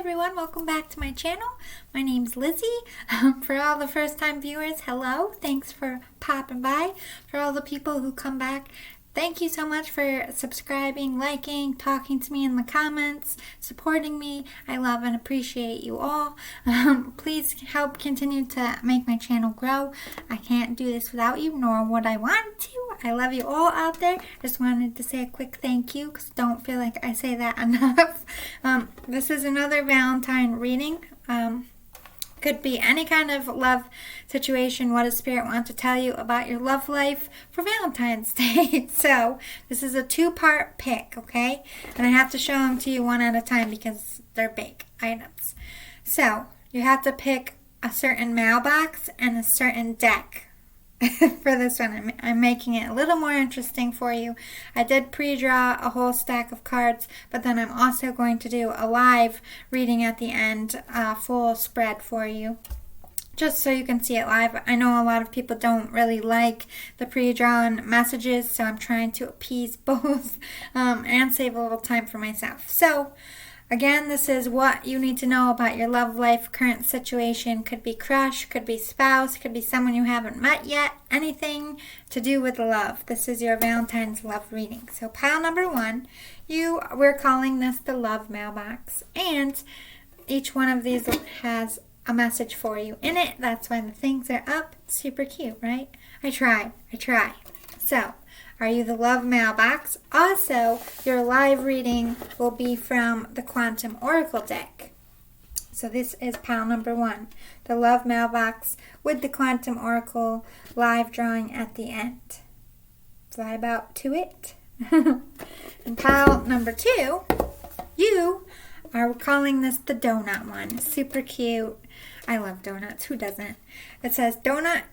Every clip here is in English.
everyone, welcome back to my channel. My name's Lizzie. For all the first time viewers, hello. Thanks for popping by. For all the people who come back, thank you so much for subscribing, liking, talking to me in the comments, supporting me. I love and appreciate you all. Please help continue to make my channel grow. I can't do this without you, nor would I want to. I love you all out there. Just wanted to say a quick thank you because don't feel like I say that enough. This is another Valentine reading. Could be any kind of love situation, what does Spirit want to tell you about your love life for Valentine's Day. So this is a two-part pick, okay? And I have to show them to you one at a time because they're big items. So you have to pick a certain mailbox and a certain deck. For this one, I'm making it a little more interesting for you. I did pre-draw a whole stack of cards, but then I'm also going to do a live reading at the end, full spread for you, just so you can see it live. I know a lot of people don't really like the pre-drawn messages, so I'm trying to appease both and save a little time for myself. So again, this is what you need to know about your love life, current situation. Could be crush, could be spouse, could be someone you haven't met yet. Anything to do with love. This is your Valentine's love reading. So pile number one, we're calling this the love mailbox. And each one of these has a message for you in it. That's why the things are up. Super cute, right? I try. So, are you the love mailbox? Also, your live reading will be from the Quantum Oracle deck. So this is pile number one, the love mailbox with the Quantum Oracle live drawing at the end. Fly about to it. And pile number two, you are calling this the donut one. Super cute. I love donuts. Who doesn't? It says, donut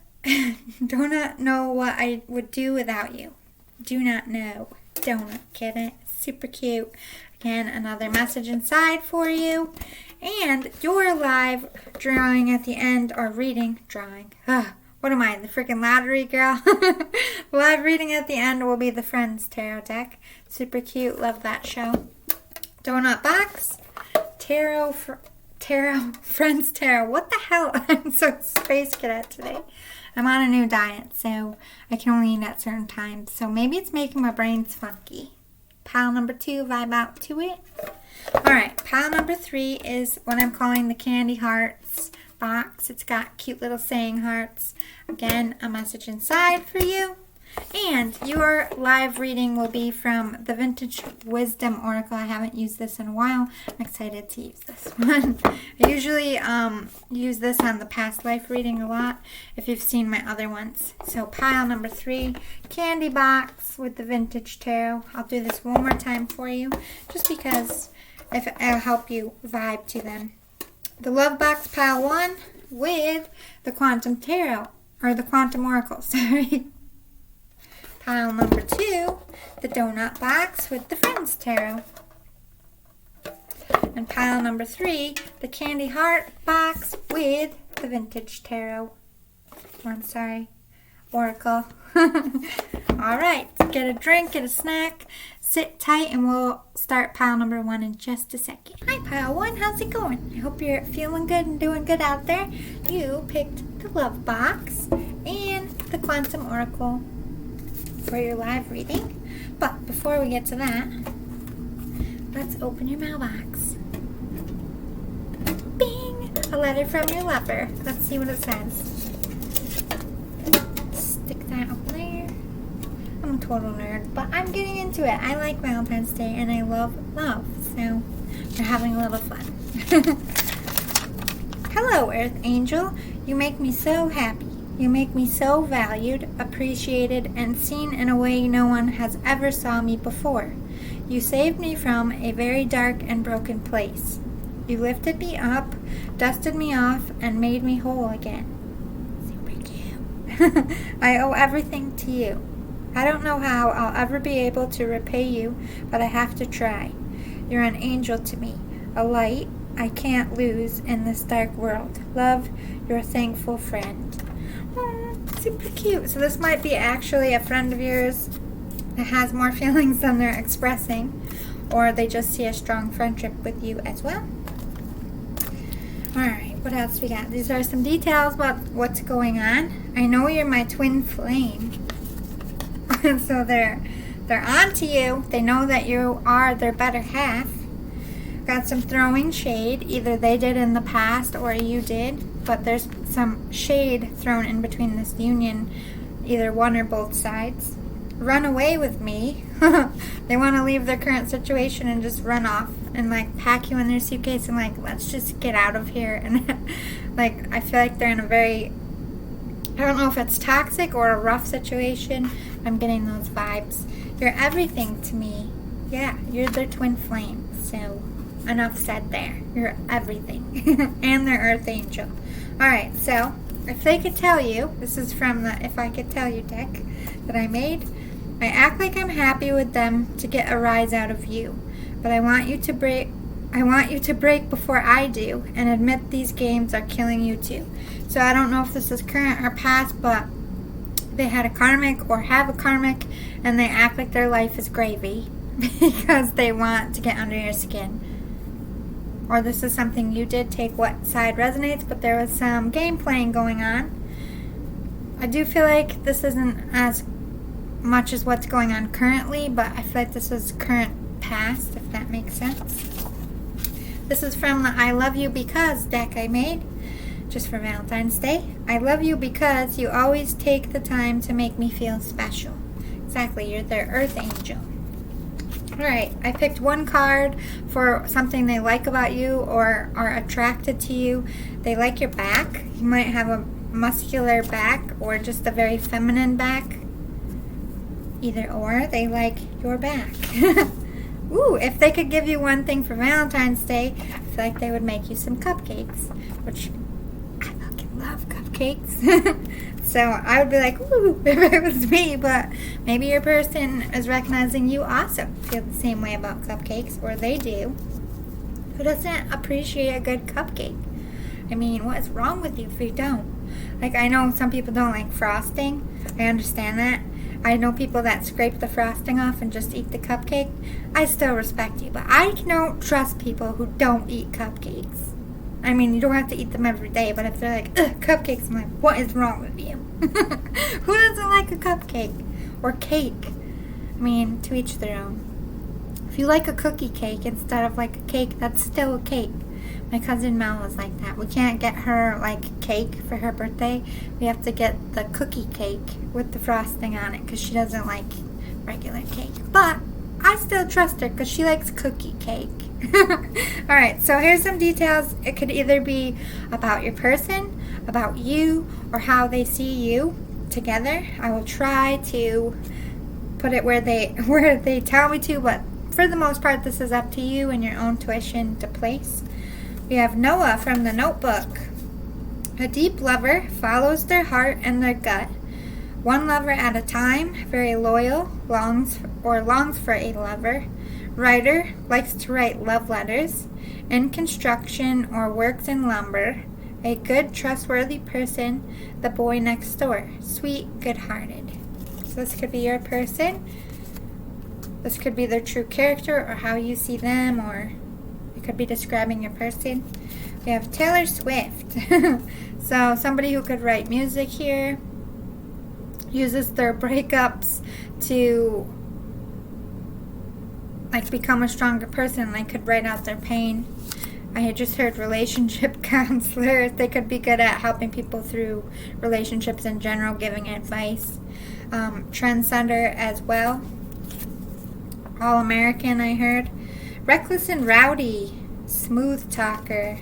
know what I would do without you. Do not know. Donut, get it? Super cute. Again, another message inside for you. And your live drawing at the end, or reading, drawing. What am I, the freaking lottery girl? Live reading at the end will be the Friends Tarot deck. Super cute. Love that show. Donut box. Tarot, Friends Tarot. What the hell? I'm so space cadet today. I'm on a new diet, so I can only eat at certain times. So maybe it's making my brains funky. Pile number two, vibe out to it. Alright, pile number three is what I'm calling the Candy Hearts box. It's got cute little saying hearts. Again, a message inside for you. And your live reading will be from the Vintage Wisdom Oracle. I haven't used this in a while. I'm excited to use this one. I usually use this on the past life reading a lot if you've seen my other ones. So pile number three, candy box with the Vintage Tarot. I'll do this one more time for you just because it'll help you vibe to them. The love box pile one with the Quantum Tarot, or the Quantum Oracle, sorry. Pile number two, the donut box with the Friends Tarot. And pile number three, the Candy Heart box with the Vintage Tarot. Oracle. Alright, get a drink, get a snack, sit tight, and we'll start pile number one in just a second. Hi pile one, how's it going? I hope you're feeling good and doing good out there. You picked the love box and the Quantum Oracle for your live reading. But before we get to that, let's open your mailbox. Bing! A letter from your lover. Let's see what it says. Stick that over there. I'm a total nerd, but I'm getting into it. I like Valentine's Day and I love love, so we're having a little fun. Hello, Earth Angel. You make me so happy. You make me so valued, appreciated, and seen in a way no one has ever saw me before. You saved me from a very dark and broken place. You lifted me up, dusted me off, and made me whole again. Super cute. I owe everything to you. I don't know how I'll ever be able to repay you, but I have to try. You're an angel to me, a light I can't lose in this dark world. Love, your thankful friend. Super cute. So this might be actually a friend of yours that has more feelings than they're expressing, or they just see a strong friendship with you as well. Alright, what else we got? These are some details about what's going on. I know you're my twin flame. So they're on to you. They know that you are their better half. Got some throwing shade. Either they did in the past or you did. But there's some shade thrown in between this union. Either one or both sides. Run away with me. They want to leave their current situation and just run off and like pack you in their suitcase and like, let's just get out of here. And like, I feel like they're in a very, I don't know if it's toxic or a rough situation. I'm getting those vibes. You're everything to me. Yeah, you're their twin flame. So enough said there. You're everything. And their earth angel. Alright, so if they could tell you, this is from the If I Could Tell You deck that I made. I act like I'm happy with them to get a rise out of you, but I want you to break before I do and admit these games are killing you too. So I don't know if this is current or past, but they had a karmic or have a karmic and they act like their life is gravy because they want to get under your skin. Or this is something you did, take what side resonates, but there was some game playing going on. I do feel like this isn't as much as what's going on currently, but I feel like this is current past, if that makes sense. This is from the I Love You Because deck I made just for Valentine's Day. I love you because you always take the time to make me feel special. Exactly, you're their earth angel. Alright, I picked one card for something they like about you or are attracted to you. They like your back. You might have a muscular back or just a very feminine back. Either or, they like your back. Ooh, if they could give you one thing for Valentine's Day, I feel like they would make you some cupcakes, which I fucking love cupcakes. So I would be like, ooh, if it was me, but maybe your person is recognizing you also feel the same way about cupcakes, or they do. Who doesn't appreciate a good cupcake? I mean, what is wrong with you if you don't? Like, I know some people don't like frosting. I understand that. I know people that scrape the frosting off and just eat the cupcake. I still respect you, but I don't trust people who don't eat cupcakes. I mean, you don't have to eat them every day, but if they're like, ugh, cupcakes, I'm like, what is wrong with you? Who doesn't like a cupcake? Or cake? I mean, to each their own. If you like a cookie cake instead of like a cake, that's still a cake. My cousin Mel was like that. We can't get her like cake for her birthday. We have to get the cookie cake with the frosting on it because she doesn't like regular cake. But I still trust her because she likes cookie cake. Alright, so here's some details. It could either be about your person, about you, or how they see you together. I will try to put it where they tell me to, but for the most part this is up to you and your own tuition to place. We have Noah from the Notebook. A deep lover follows their heart and their gut. One lover at a time, very loyal, longs for a lover. Writer, likes to write love letters. In construction or works in lumber. A good, trustworthy person, the boy next door. Sweet, good-hearted. So this could be your person. This could be their true character or how you see them, or it could be describing your person. We have Taylor Swift. So somebody who could write music here. Uses their breakups to like become a stronger person. They could write out their pain. I had just heard relationship counselors. They could be good at helping people through relationships in general, giving advice. Trendsetter as well. All-American, I heard. Reckless and rowdy. Smooth talker.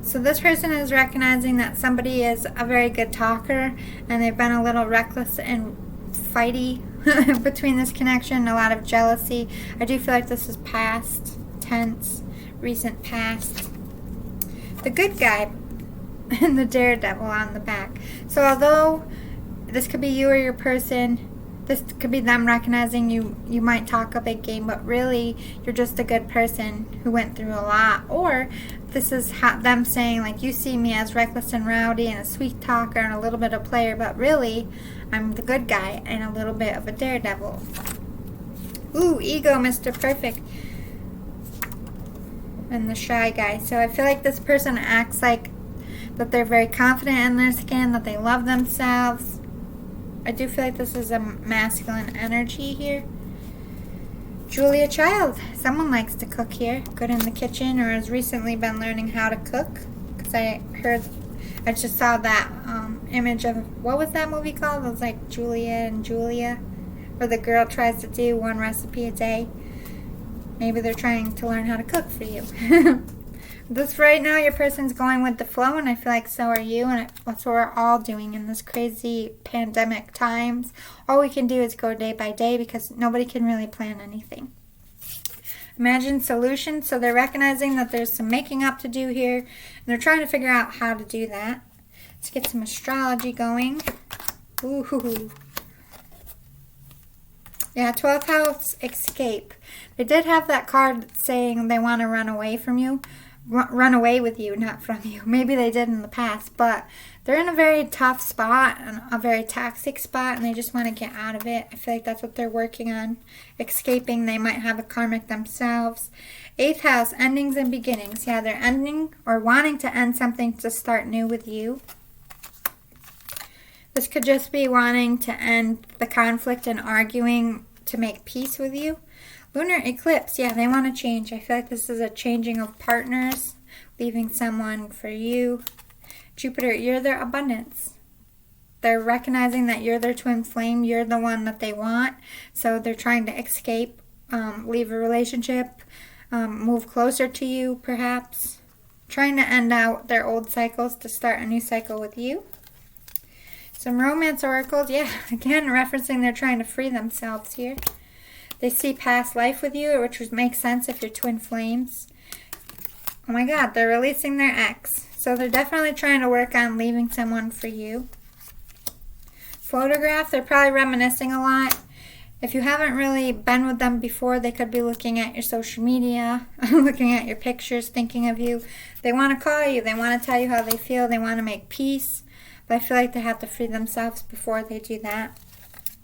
So this person is recognizing that somebody is a very good talker and they've been a little reckless and fighty between this connection, a lot of jealousy. I do feel like this is past tense, recent past. The good guy and the daredevil on the back. So although this could be you or your person, this could be them recognizing you might talk a big game, but really you're just a good person who went through a lot. Or this is them saying, like, you see me as reckless and rowdy and a sweet talker and a little bit of player, but really I'm the good guy and a little bit of a daredevil. Ooh, ego, Mr. Perfect. and the shy guy. So I feel like this person acts like that they're very confident in their skin, that they love themselves. I do feel like this is a masculine energy here. Julia Child. Someone likes to cook here. Good in the kitchen or has recently been learning how to cook. Because I just saw that image of, what was that movie called? It was like Julia and Julia, where the girl tries to do one recipe a day. Maybe they're trying to learn how to cook for you. This right now, your person's going with the flow, and I feel like so are you, and that's what we're all doing in this crazy pandemic times. All we can do is go day by day because nobody can really plan anything. Imagine solutions, so they're recognizing that there's some making up to do here, and they're trying to figure out how to do that. Let's get some astrology going. Ooh. Yeah, 12th house, escape. They did have that card saying they want to run away from you. Run away with you, not from you. Maybe they did in the past, but they're in a very tough spot and a very toxic spot, and they just want to get out of it. I feel like that's what they're working on. Escaping. They might have a karmic themselves. 8th house, endings and beginnings. Yeah, they're ending or wanting to end something to start new with you. This could just be wanting to end the conflict and arguing to make peace with you. Lunar eclipse, yeah, they want to change. I feel like this is a changing of partners, leaving someone for you. Jupiter, you're their abundance. They're recognizing that you're their twin flame. You're the one that they want. So they're trying to escape, leave a relationship, move closer to you, perhaps. Trying to end out their old cycles to start a new cycle with you. Some romance oracles, yeah, again, referencing they're trying to free themselves here. They see past life with you, which would make sense if you're twin flames. Oh my God, they're releasing their ex. So they're definitely trying to work on leaving someone for you. Photograph, they're probably reminiscing a lot. If you haven't really been with them before, they could be looking at your social media, looking at your pictures, thinking of you. They want to call you. They want to tell you how they feel. They want to make peace. But I feel like they have to free themselves before they do that.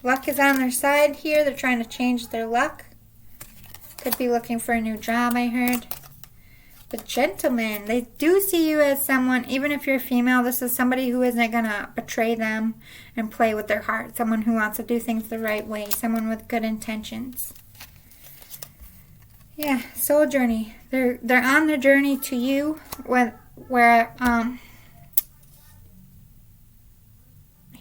Luck is on their side here. They're trying to change their luck. Could be looking for a new job, I heard. The gentleman, they do see you as someone, even if you're female, this is somebody who isn't going to betray them and play with their heart. Someone who wants to do things the right way. Someone with good intentions. Yeah, soul journey. They're on their journey to you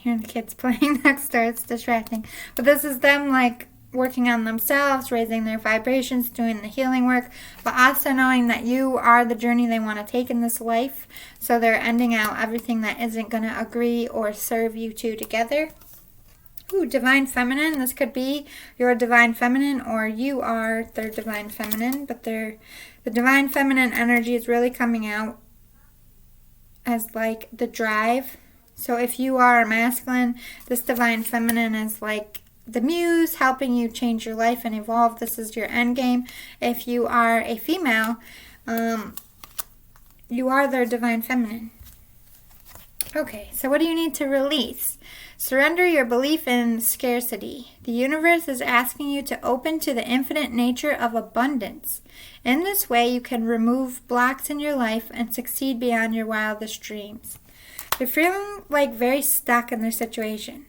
hearing the kids playing next door, it's distracting. But this is them like working on themselves, raising their vibrations, doing the healing work, but also knowing that you are the journey they want to take in this life. So they're ending out everything that isn't going to agree or serve you two together. Ooh, divine feminine. This could be your divine feminine or you are their divine feminine, but the divine feminine energy is really coming out as like the drive. So if you are masculine, this divine feminine is like the muse helping you change your life and evolve. This is your end game. If you are a female, you are their divine feminine. Okay, so what do you need to release? Surrender your belief in scarcity. The universe is asking you to open to the infinite nature of abundance. In this way, you can remove blocks in your life and succeed beyond your wildest dreams. They're feeling like very stuck in their situation.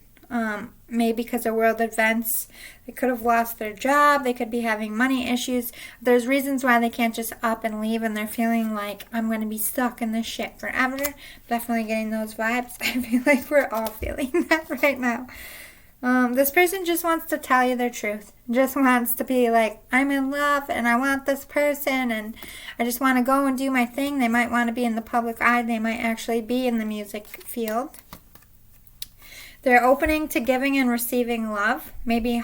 Maybe because of world events. They could have lost their job. They could be having money issues. There's reasons why they can't just up and leave, and they're feeling like, I'm going to be stuck in this shit forever. Definitely getting those vibes. I feel like we're all feeling that right now. This person just wants to tell you their truth. Just wants to be like, I'm in love and I want this person and I just want to go and do my thing. They might want to be in the public eye. They might actually be in the music field. They're opening to giving and receiving love. Maybe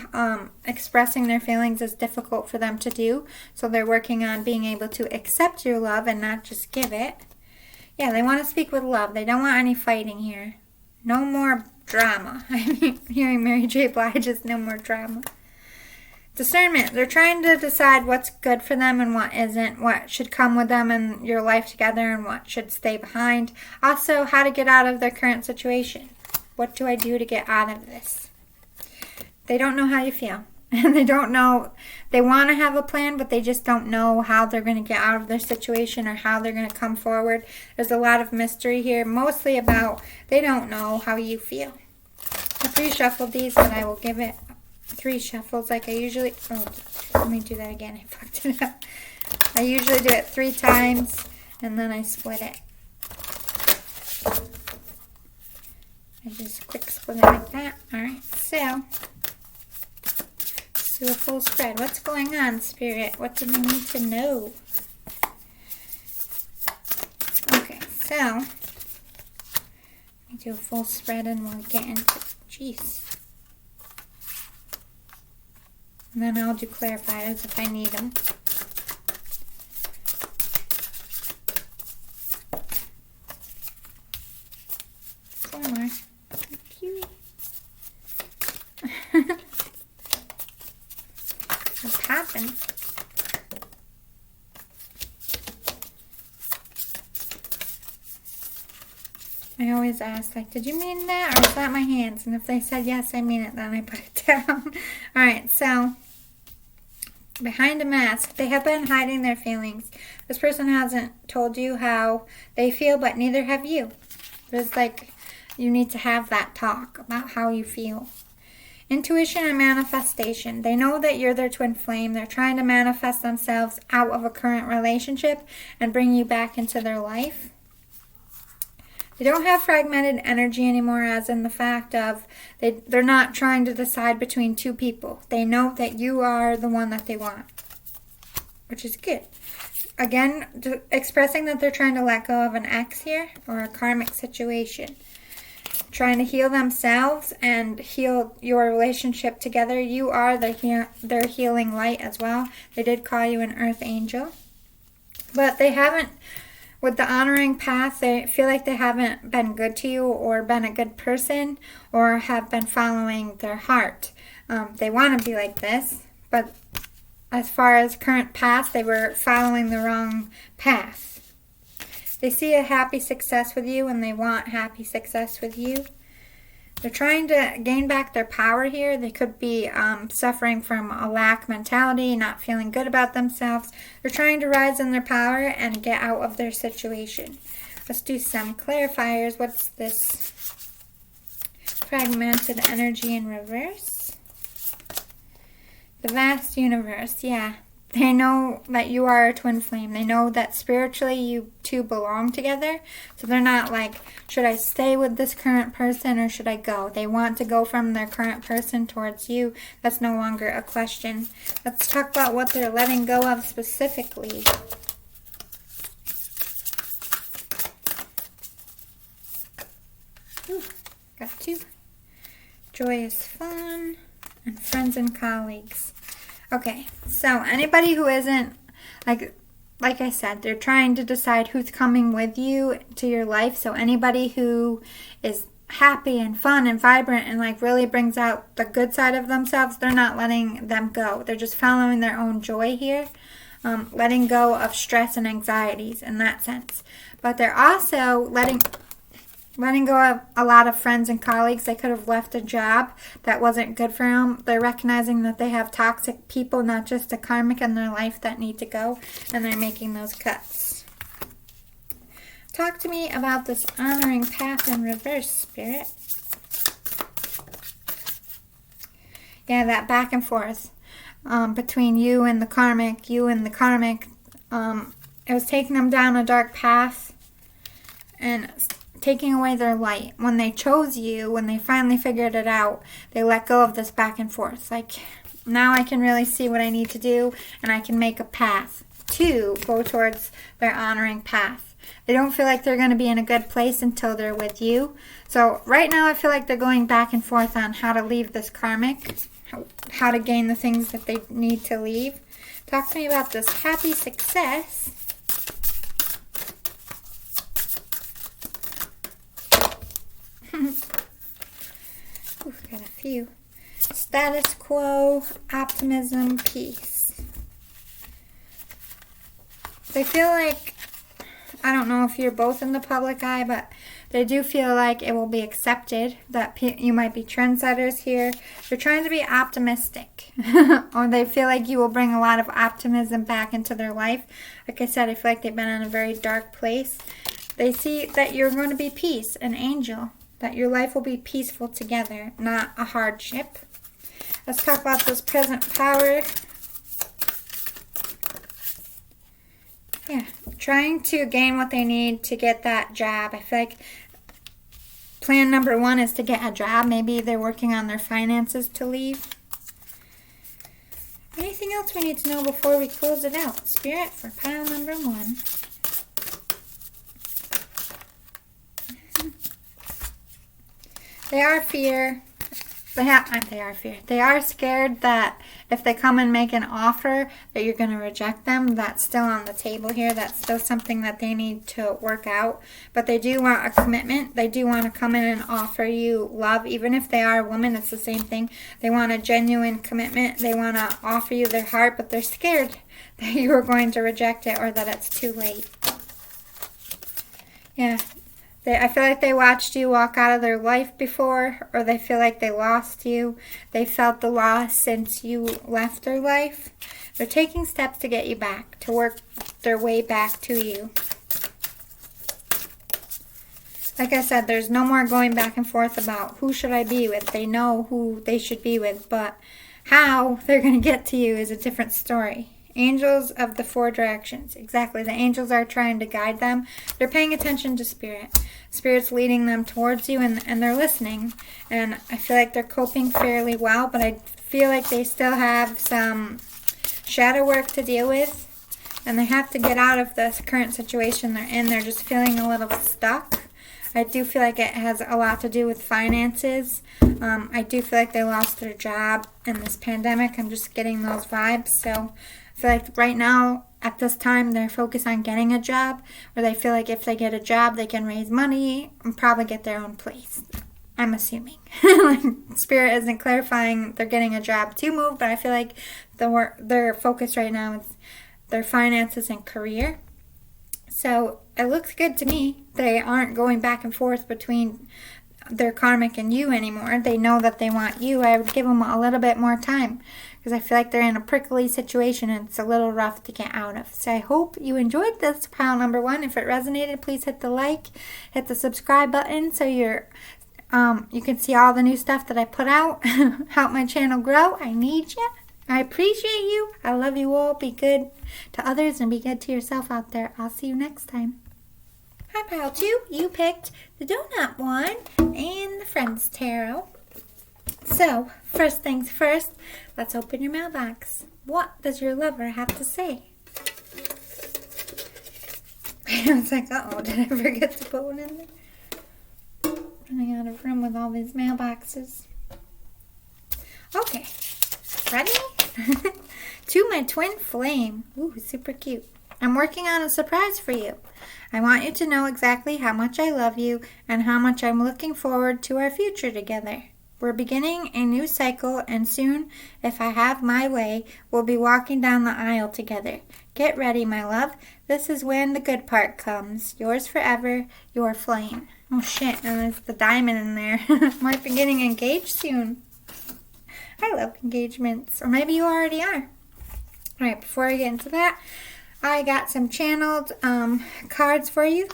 expressing their feelings is difficult for them to do. So they're working on being able to accept your love and not just give it. Yeah, they want to speak with love. They don't want any fighting here. No more drama. I mean, hearing Mary J. Blige is no more drama. Discernment. They're trying to decide what's good for them and what isn't, what should come with them in your life together and what should stay behind. Also, how to get out of their current situation. What do I do to get out of this? They don't know how you feel. And they don't know, they want to have a plan, but they just don't know how they're going to get out of their situation or how they're going to come forward. There's a lot of mystery here, mostly about they don't know how you feel. I pre-shuffled these, but I will give it 3 shuffles like I usually, oh, let me do that again, I fucked it up. I usually do it 3 times, and then I split it. I just quick split it like that. Alright, so let's do a full spread. What's going on, Spirit? What do we need to know? Okay, so let me do a full spread and we'll get into it. Jeez. And then I'll do clarifiers if I need them. More. What's happened? I always ask, like, did you mean that or is that my hands? And if they said yes, I mean it, then I put it down. Alright, so behind a mask, they have been hiding their feelings. This person hasn't told you how they feel, but neither have you. There's like, you need to have that talk about how you feel. Intuition and manifestation. They know that you're their twin flame. They're trying to manifest themselves out of a current relationship and bring you back into their life. They don't have fragmented energy anymore, as in the fact of they're not trying to decide between 2 people. They know that you are the one that they want, which is good. Again, expressing that they're trying to let go of an ex here or a karmic situation. Trying to heal themselves and heal your relationship together. You are their healing light as well. They did call you an earth angel. But they haven't, with the honoring path, they feel like they haven't been good to you or been a good person or have been following their heart. They want to be like this, but as far as current path, they were following the wrong path. They see a happy success with you and they want happy success with you. They're trying to gain back their power here. They could be suffering from a lack mentality, not feeling good about themselves. They're trying to rise in their power and get out of their situation. Let's do some clarifiers. What's this? Fragmented energy in reverse. The vast universe, yeah. They know that you are a twin flame. They know that spiritually you two belong together. So they're not like, should I stay with this current person or should I go? They want to go from their current person towards you. That's no longer a question. Let's talk about what they're letting go of specifically. Ooh, got 2. Joyous fun and friends and colleagues. Okay, so anybody who isn't, like I said, they're trying to decide who's coming with you to your life. So anybody who is happy and fun and vibrant and like really brings out the good side of themselves, they're not letting them go. They're just following their own joy here, letting go of stress and anxieties in that sense. But they're also letting go of a lot of friends and colleagues. They could have left a job that wasn't good for them. They're recognizing that they have toxic people, not just a karmic in their life, that need to go, and they're making those cuts. Talk to me about this honoring path in reverse, Spirit. Yeah, that back and forth between you and the karmic, it was taking them down a dark path and taking away their light. When they chose you, when they finally figured it out, they let go of this back and forth. Like, now I can really see what I need to do, and I can make a path to go towards their honoring path. They don't feel like they're going to be in a good place until they're with you. So right now I feel like they're going back and forth on how to leave this karmic, how to gain the things that they need to leave. Talk to me about this happy success. We've got a few. Status quo, optimism, peace. They feel like, I don't know if you're both in the public eye, but They do feel like it will be accepted, that you might be trendsetters here. They're trying to be optimistic. Or they feel like you will bring a lot of optimism back into their life. Like I said, I feel like they've been in a very dark place. They see that you're going to be peace, an angel. That your life will be peaceful together, not a hardship. Let's talk about this present power. Yeah, trying to gain what they need to get that job. I feel like plan number 1 is to get a job. Maybe they're working on their finances to leave. Anything else we need to know before we close it out? Spirit for pile number 1. They are fear. They are scared that if they come and make an offer that you're going to reject them. That's still on the table here. That's still something that they need to work out. But they do want a commitment. They do want to come in and offer you love. Even if they are a woman, it's the same thing. They want a genuine commitment. They want to offer you their heart, but they're scared that you are going to reject it or that it's too late. Yeah. I feel like they watched you walk out of their life before, or they feel like they lost you. They felt the loss since you left their life. They're taking steps to get you back, to work their way back to you. Like I said, there's no more going back and forth about who should I be with. They know who they should be with, but how they're going to get to you is a different story. Angels of the 4 directions. Exactly. The angels are trying to guide them. They're paying attention to Spirit. Spirit's leading them towards you, and they're listening. And I feel like they're coping fairly well, but I feel like they still have some shadow work to deal with. And they have to get out of this current situation they're in. They're just feeling a little stuck. I do feel like it has a lot to do with finances. I do feel like they lost their job in this pandemic. I'm just getting those vibes. So I feel like right now, at this time, they're focused on getting a job, where they feel like if they get a job, they can raise money and probably get their own place. I'm assuming. Like, Spirit isn't clarifying they're getting a job to move, but I feel like their focus right now is their finances and career. So it looks good to me. They aren't going back and forth between their karmic and you anymore. They know that they want you. I would give them a little bit more time, because I feel like they're in a prickly situation and it's a little rough to get out of. So I hope you enjoyed this pile number 1. If it resonated, please hit the like, hit the subscribe button so you can see all the new stuff that I put out. Help my channel grow. I need you. I appreciate you. I love you all. Be good to others and be good to yourself out there. I'll see you next time. Hi, pile 2. You picked the donut one and the Friends Tarot. So, first things first, let's open your mailbox. What does your lover have to say? I was like, uh-oh, did I forget to put one in there? Running out of room with all these mailboxes. Okay, ready? To my twin flame. Ooh, super cute. I'm working on a surprise for you. I want you to know exactly how much I love you and how much I'm looking forward to our future together. We're beginning a new cycle, and soon, if I have my way, we'll be walking down the aisle together. Get ready, my love. This is when the good part comes. Yours forever, your flame. Oh shit, and there's the diamond in there. Might be getting engaged soon. I love engagements. Or maybe you already are. Alright, before I get into that, I got some channeled cards for you.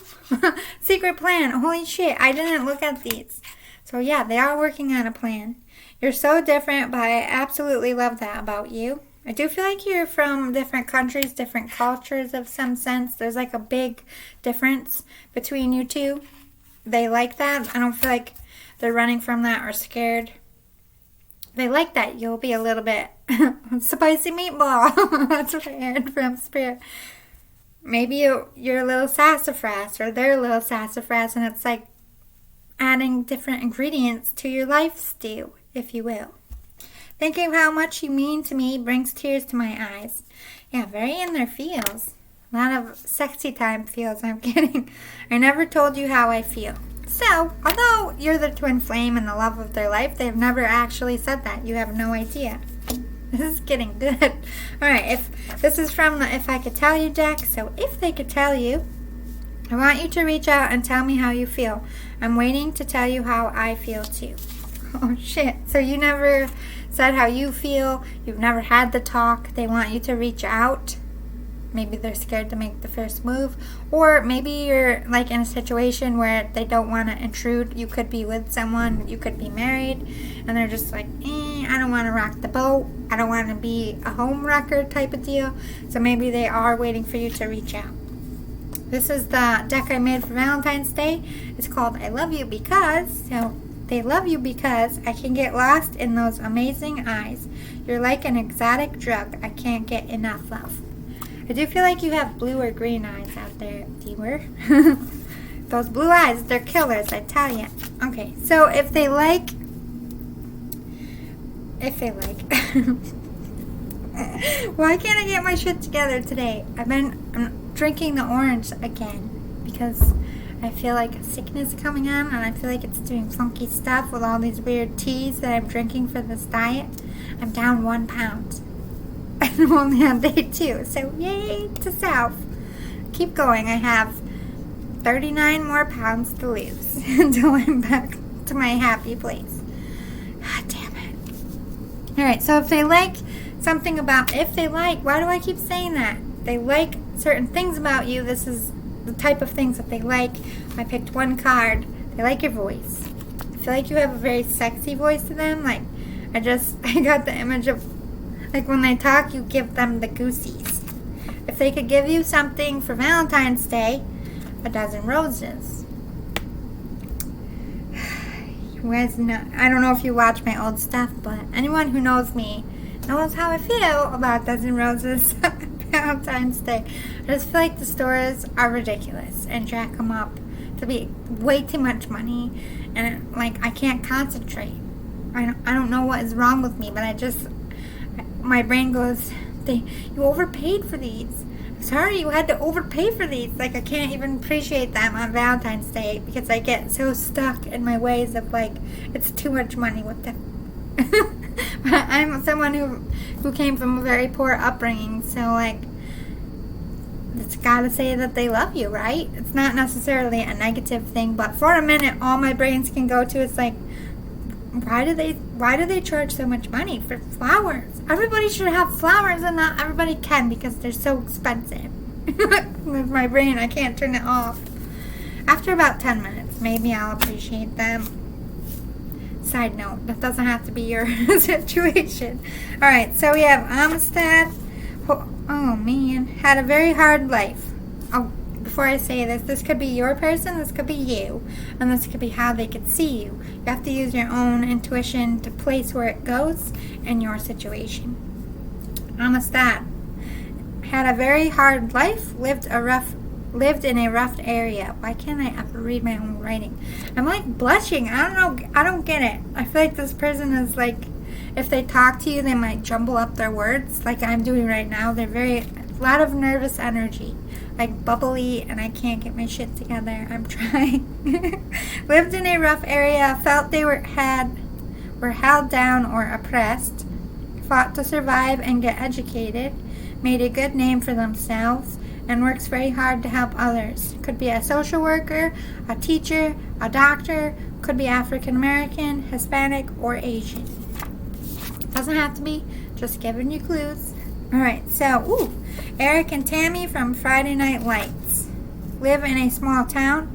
Secret plan. Holy shit, I didn't look at these. So yeah, they are working on a plan. You're so different, but I absolutely love that about you. I do feel like you're from different countries, different cultures of some sense. There's like a big difference between you two. They like that. I don't feel like they're running from that or scared. They like that. You'll be a little bit spicy meatball. That's what I heard from Spirit. Maybe you're a little sassafras, or they're a little sassafras, and it's like adding different ingredients to your life stew, if you will. Thinking of how much you mean to me brings tears to my eyes. Yeah, very in their feels. A lot of sexy time feels I'm getting. I never told you how I feel. So, although you're the twin flame and the love of their life, they've never actually said that. You have no idea. This is getting good. Alright, this is from the If I Could Tell You deck. So, if they could tell you, I want you to reach out and tell me how you feel. I'm waiting to tell you how I feel too. Oh shit. So you never said how you feel. You've never had the talk. They want you to reach out. Maybe they're scared to make the first move. Or maybe you're like in a situation where they don't want to intrude. You could be with someone. You could be married. And they're just like, I don't want to rock the boat. I don't want to be a home wrecker type of deal. So maybe they are waiting for you to reach out. This is the deck I made for Valentine's Day. It's called I Love You Because. So they love you because I can get lost in those amazing eyes. You're like an exotic drug. I can't get enough of. I do feel like you have blue or green eyes out there, viewer. Those blue eyes, they're killers, I tell you. Okay, so if they like, why can't I get my shit together today? I'm drinking the orange again because I feel like sickness coming on, and I feel like it's doing funky stuff with all these weird teas that I'm drinking for this diet. I'm down 1 pound. I'm only on day 2, so yay to self. Keep going. I have 39 more pounds to lose until I'm back to my happy place. God damn it. Alright, so if they like something about, why do I keep saying that? They like certain things about you. This is the type of things that they like. I picked one card. They like your voice. I feel like you have a very sexy voice to them. Like, I got the image of, like, when they talk, you give them the goosies. If they could give you something for Valentine's Day, a dozen roses. I don't know if you watch my old stuff, but anyone who knows me knows how I feel about dozen roses on Valentine's Day. I just feel like the stores are ridiculous and jack them up to be way too much money, and like I can't concentrate. I don't know what is wrong with me, but my brain goes, you overpaid for these. Sorry, you had to overpay for these. Like, I can't even appreciate them on Valentine's Day because I get so stuck in my ways of, like, it's too much money with them. But I'm someone who came from a very poor upbringing, so, like, it's gotta say that they love you, right? It's not necessarily a negative thing, but for a minute, all my brains can go to is, like, why do they charge so much money for flowers? Everybody should have flowers, and not everybody can because they're so expensive. With my brain, I can't turn it off. After about 10 minutes, maybe I'll appreciate them. Side note, that doesn't have to be your situation. Alright, so we have Amistad. Oh man, had a very hard life. Oh, before I say this could be your person, this could be you, and this could be how they could see you. You have to use your own intuition to place where it goes in your situation. Amistad. Had a very hard life, lived in a rough area. Why can't I ever read my own writing? I'm like blushing. I don't know. I don't get it. I feel like this person is like, if they talk to you, they might jumble up their words like I'm doing right now. They're a lot of nervous energy, like bubbly, and I can't get my shit together. I'm trying. Lived in a rough area, felt they were held down or oppressed, fought to survive and get educated, made a good name for themselves, and works very hard to help others. Could be a social worker, a teacher, a doctor, could be African American, Hispanic, or Asian. Doesn't have to be, just giving you clues. Alright, so, Eric and Tammy from Friday Night Lights. Live in a small town.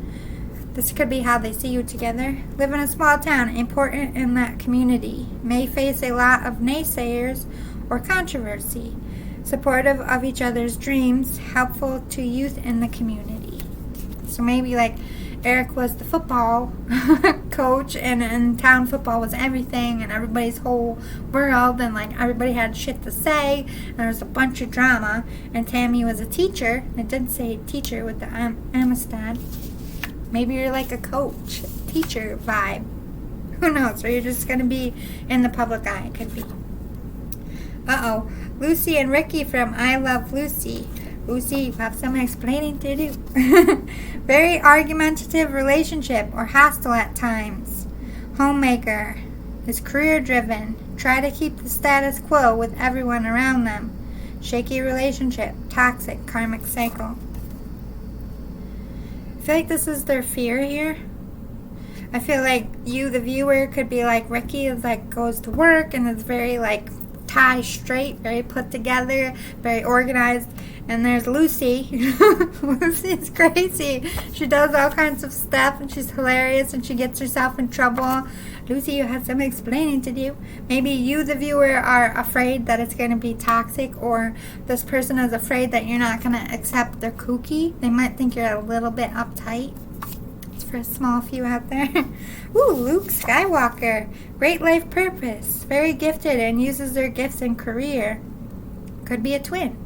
This could be how they see you together. Live in a small town, important in that community. May face a lot of naysayers or controversy. Supportive of each other's dreams, helpful to youth in the community. So maybe like Eric was the football coach, and town football was everything, and everybody's whole world, and like everybody had shit to say, and there was a bunch of drama. And Tammy was a teacher. It did say teacher with the Amistad. Maybe you're like a coach, teacher vibe. Who knows? Or you're just gonna be in the public eye. It could be. Lucy and Ricky from I Love Lucy. Lucy, you have some explaining to do. Very argumentative relationship or hostile at times. Homemaker. Is career driven. Try to keep the status quo with everyone around them. Shaky relationship. Toxic karmic cycle. feel like this is their fear here. I feel like you, the viewer, could be like Ricky is like goes to work and is very like tie straight, very put together, very organized. And there's Lucy. Lucy's crazy. She does all kinds of stuff and she's hilarious and she gets herself in trouble. Lucy, you have some explaining to do. Maybe you, the viewer, are afraid that it's going to be toxic, or this person is afraid that you're not going to accept their kooky. They might think you're a little bit uptight. It's for a small few out there. Ooh, Luke Skywalker. Great life purpose. Very gifted and uses their gifts in career. Could be a twin.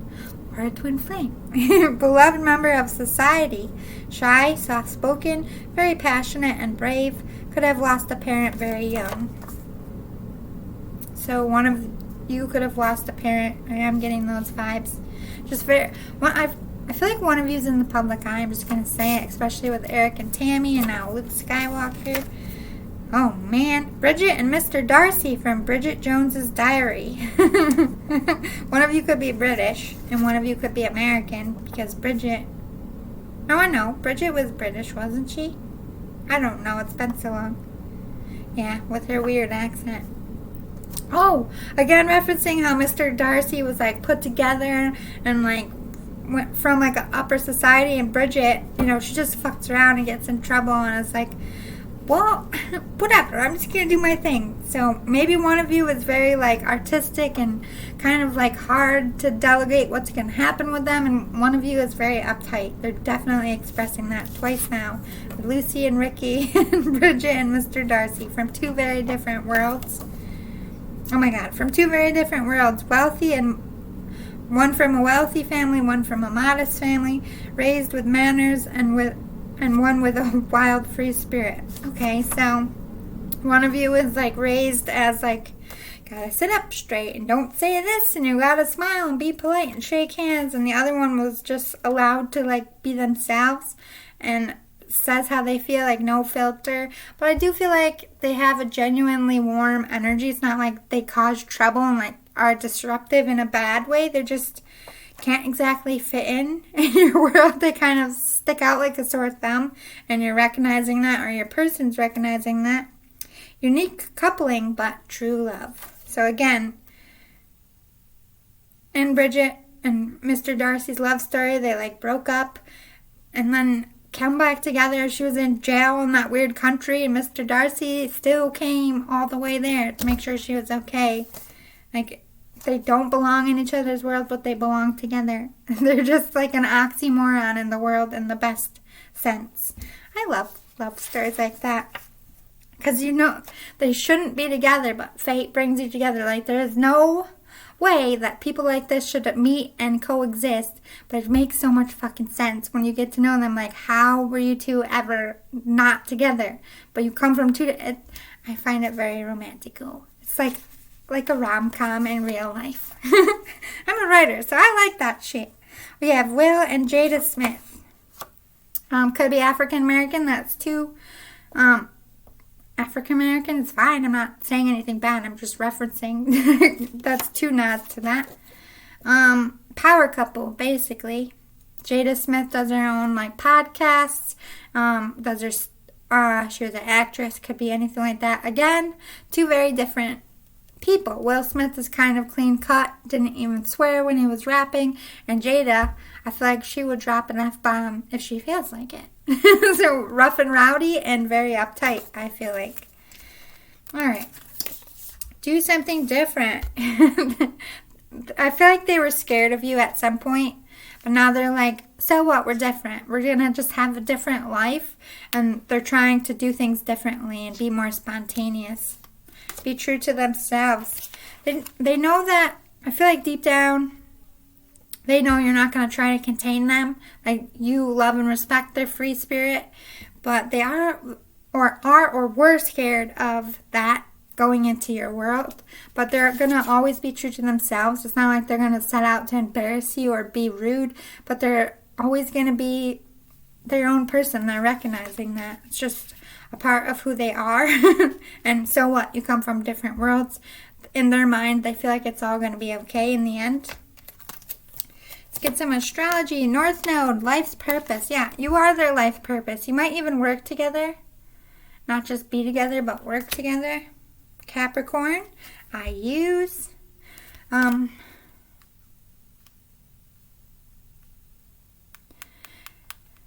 Or a twin flame. Beloved member of society. Shy, soft-spoken, very passionate and brave. Could have lost a parent very young. So one of you could have lost a parent. I am getting those vibes. Just very... I feel like one of you is in the public eye. I'm just going to say it, especially with Eric and Tammy and now Luke Skywalker. Oh, man. Bridget and Mr. Darcy from Bridget Jones's Diary. One of you could be British, and one of you could be American, because Bridget... Oh, I know. Bridget was British, wasn't she? I don't know. It's been so long. Yeah, with her weird accent. Oh, again referencing how Mr. Darcy was, like, put together and, like, went from, like, an upper society, and Bridget, you know, she just fucks around and gets in trouble, and it's like... Well, whatever. I'm just going to do my thing. So maybe one of you is very like artistic and kind of like hard to delegate what's going to happen with them. And one of you is very uptight. They're definitely expressing that twice now. With Lucy and Ricky and Bridget and Mr. Darcy from two very different worlds. Oh my God. From two very different worlds. Wealthy and one from a wealthy family, one from a modest family. Raised with manners and one with a wild free spirit. Okay, so one of you is like raised as like, gotta sit up straight and don't say this and you gotta smile and be polite and shake hands, and the other one was just allowed to like be themselves and says how they feel, like no filter. But I do feel like they have a genuinely warm energy. It's not like they cause trouble and like are disruptive in a bad way. They're just can't exactly fit in your world. They kind of stick out like a sore thumb, and you're recognizing that, or your person's recognizing that. Unique coupling, but true love. So again, in Bridget and Mr. Darcy's love story, they like broke up and then come back together. She was in jail in that weird country, and Mr. Darcy still came all the way there to make sure she was okay. Like, they don't belong in each other's world, but they belong together. They're just like an oxymoron in the world in the best sense. I love love stories like that. Because, you know, they shouldn't be together, but fate brings you together. Like, there is no way that people like this should meet and coexist. But it makes so much fucking sense when you get to know them. Like, how were you two ever not together? But you come from two... I find it very romantical. It's like a rom-com in real life. I'm a writer, so I like that shit. We have Will and Jada Smith. Could be African-American. That's two. African-American is fine. I'm not saying anything bad. I'm just referencing. That's two nods to that. Power couple, basically. Jada Smith does her own, like, podcasts. Does her... she was an actress. Could be anything like that. Again, two very different people. Will Smith is kind of clean cut, didn't even swear when he was rapping, and Jada, I feel like she would drop an F-bomb if she feels like it. So rough and rowdy and very uptight, I feel like. Alright. Do something different. I feel like they were scared of you at some point, but now they're like, so what, we're different. We're gonna just have a different life, and they're trying to do things differently and be more spontaneous. Be true to themselves. They know that, I feel like deep down, they know you're not going to try to contain them. Like, you love and respect their free spirit, but they are or were scared of that going into your world. But they're going to always be true to themselves. It's not like they're going to set out to embarrass you or be rude, but they're always going to be their own person. They're recognizing that. It's just a part of who they are. And so what? You come from different worlds. In their mind, they feel like it's all going to be okay in the end. get some astrology. North Node, life's purpose. Yeah, you are their life purpose. You might even work together. Not just be together, but work together. Capricorn, I use.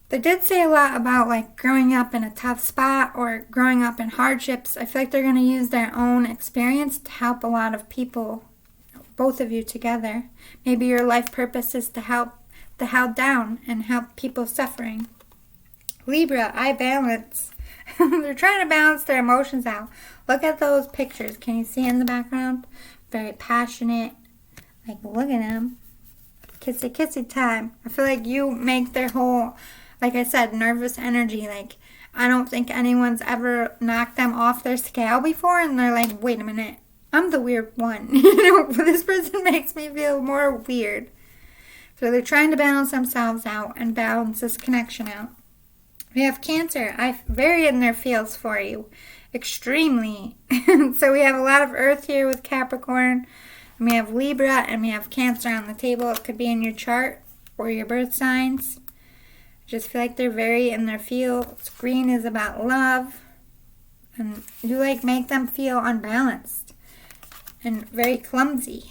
They did say a lot about like growing up in a tough spot or growing up in hardships. I feel like they're going to use their own experience to help a lot of people, both of you together. Maybe your life purpose is to help the held down and help people suffering. Libra, I balance. They're trying to balance their emotions out. Look at those pictures. Can you see in the background? Very passionate. Like, look at them. Kissy, kissy time. I feel like you make their whole, like I said, nervous energy. Like, I don't think anyone's ever knocked them off their scale before, and they're like, wait a minute, I'm the weird one. This person makes me feel more weird. So they're trying to balance themselves out and balance this connection out. We have Cancer. I'm very in their feels for you. Extremely. So we have a lot of Earth here with Capricorn. And we have Libra and we have Cancer on the table. It could be in your chart or your birth signs. I just feel like they're very in their feels. Green is about love. And you like make them feel unbalanced and very clumsy.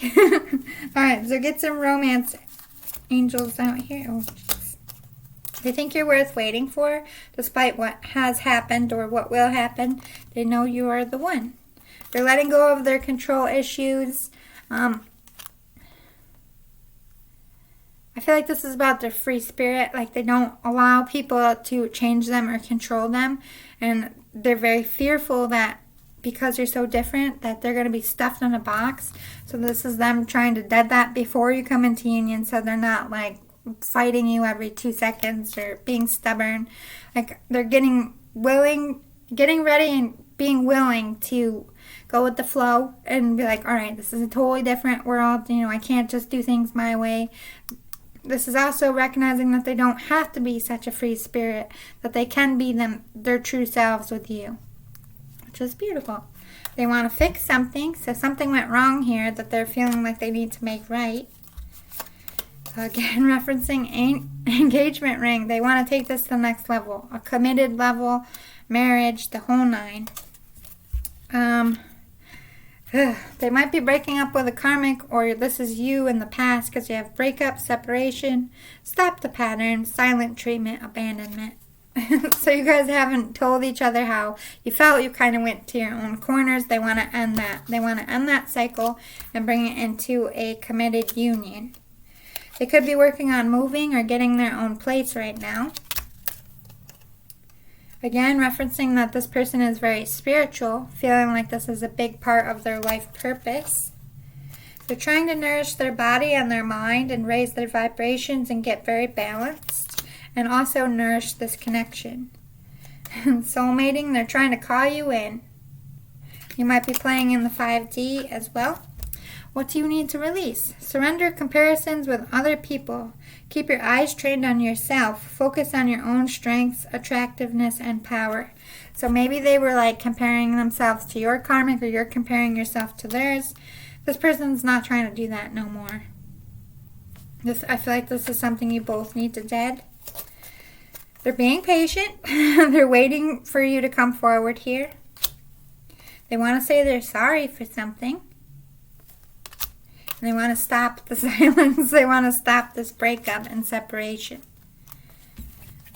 Alright, so get some romance angels out here. Oh, they think you're worth waiting for, despite what has happened or what will happen. They know you are the one. They're letting go of their control issues. I feel like this is about their free spirit. Like they don't allow people to change them or control them. And they're very fearful that because you're so different that they're going to be stuffed in a box. So this is them trying to dead that before you come into union, so they're not like fighting you every 2 seconds or being stubborn. Like they're getting ready and being willing to go with the flow and be like, all right, this is a totally different world. I can't just do things my way. This is also recognizing that they don't have to be such a free spirit, that they can be their true selves with you, which is beautiful. They want to fix something, so something went wrong here that they're feeling like they need to make right. Again, referencing engagement ring. They want to take this to the next level. A committed level, marriage, the whole nine. They might be breaking up with a karmic, or this is you in the past, because you have breakup, separation, stop the pattern, silent treatment, abandonment. So you guys haven't told each other how you felt. You kind of went to your own corners. They want to end that. They want to end that cycle and bring it into a committed union. They could be working on moving or getting their own place right now. Again, referencing that this person is very spiritual, feeling like this is a big part of their life purpose. They're trying to nourish their body and their mind and raise their vibrations and get very balanced, and also nourish this connection. Soulmating, they're trying to call you in. You might be playing in the 5D as well. What do you need to release? Surrender comparisons with other people. Keep your eyes trained on yourself. Focus on your own strengths, attractiveness, and power. So maybe they were like comparing themselves to your karmic, or you're comparing yourself to theirs. This person's not trying to do that no more. I feel like this is something you both need to dead. They're being patient. They're waiting for you to come forward here. They want to say they're sorry for something. They want to stop the silence. They want to stop this breakup and separation.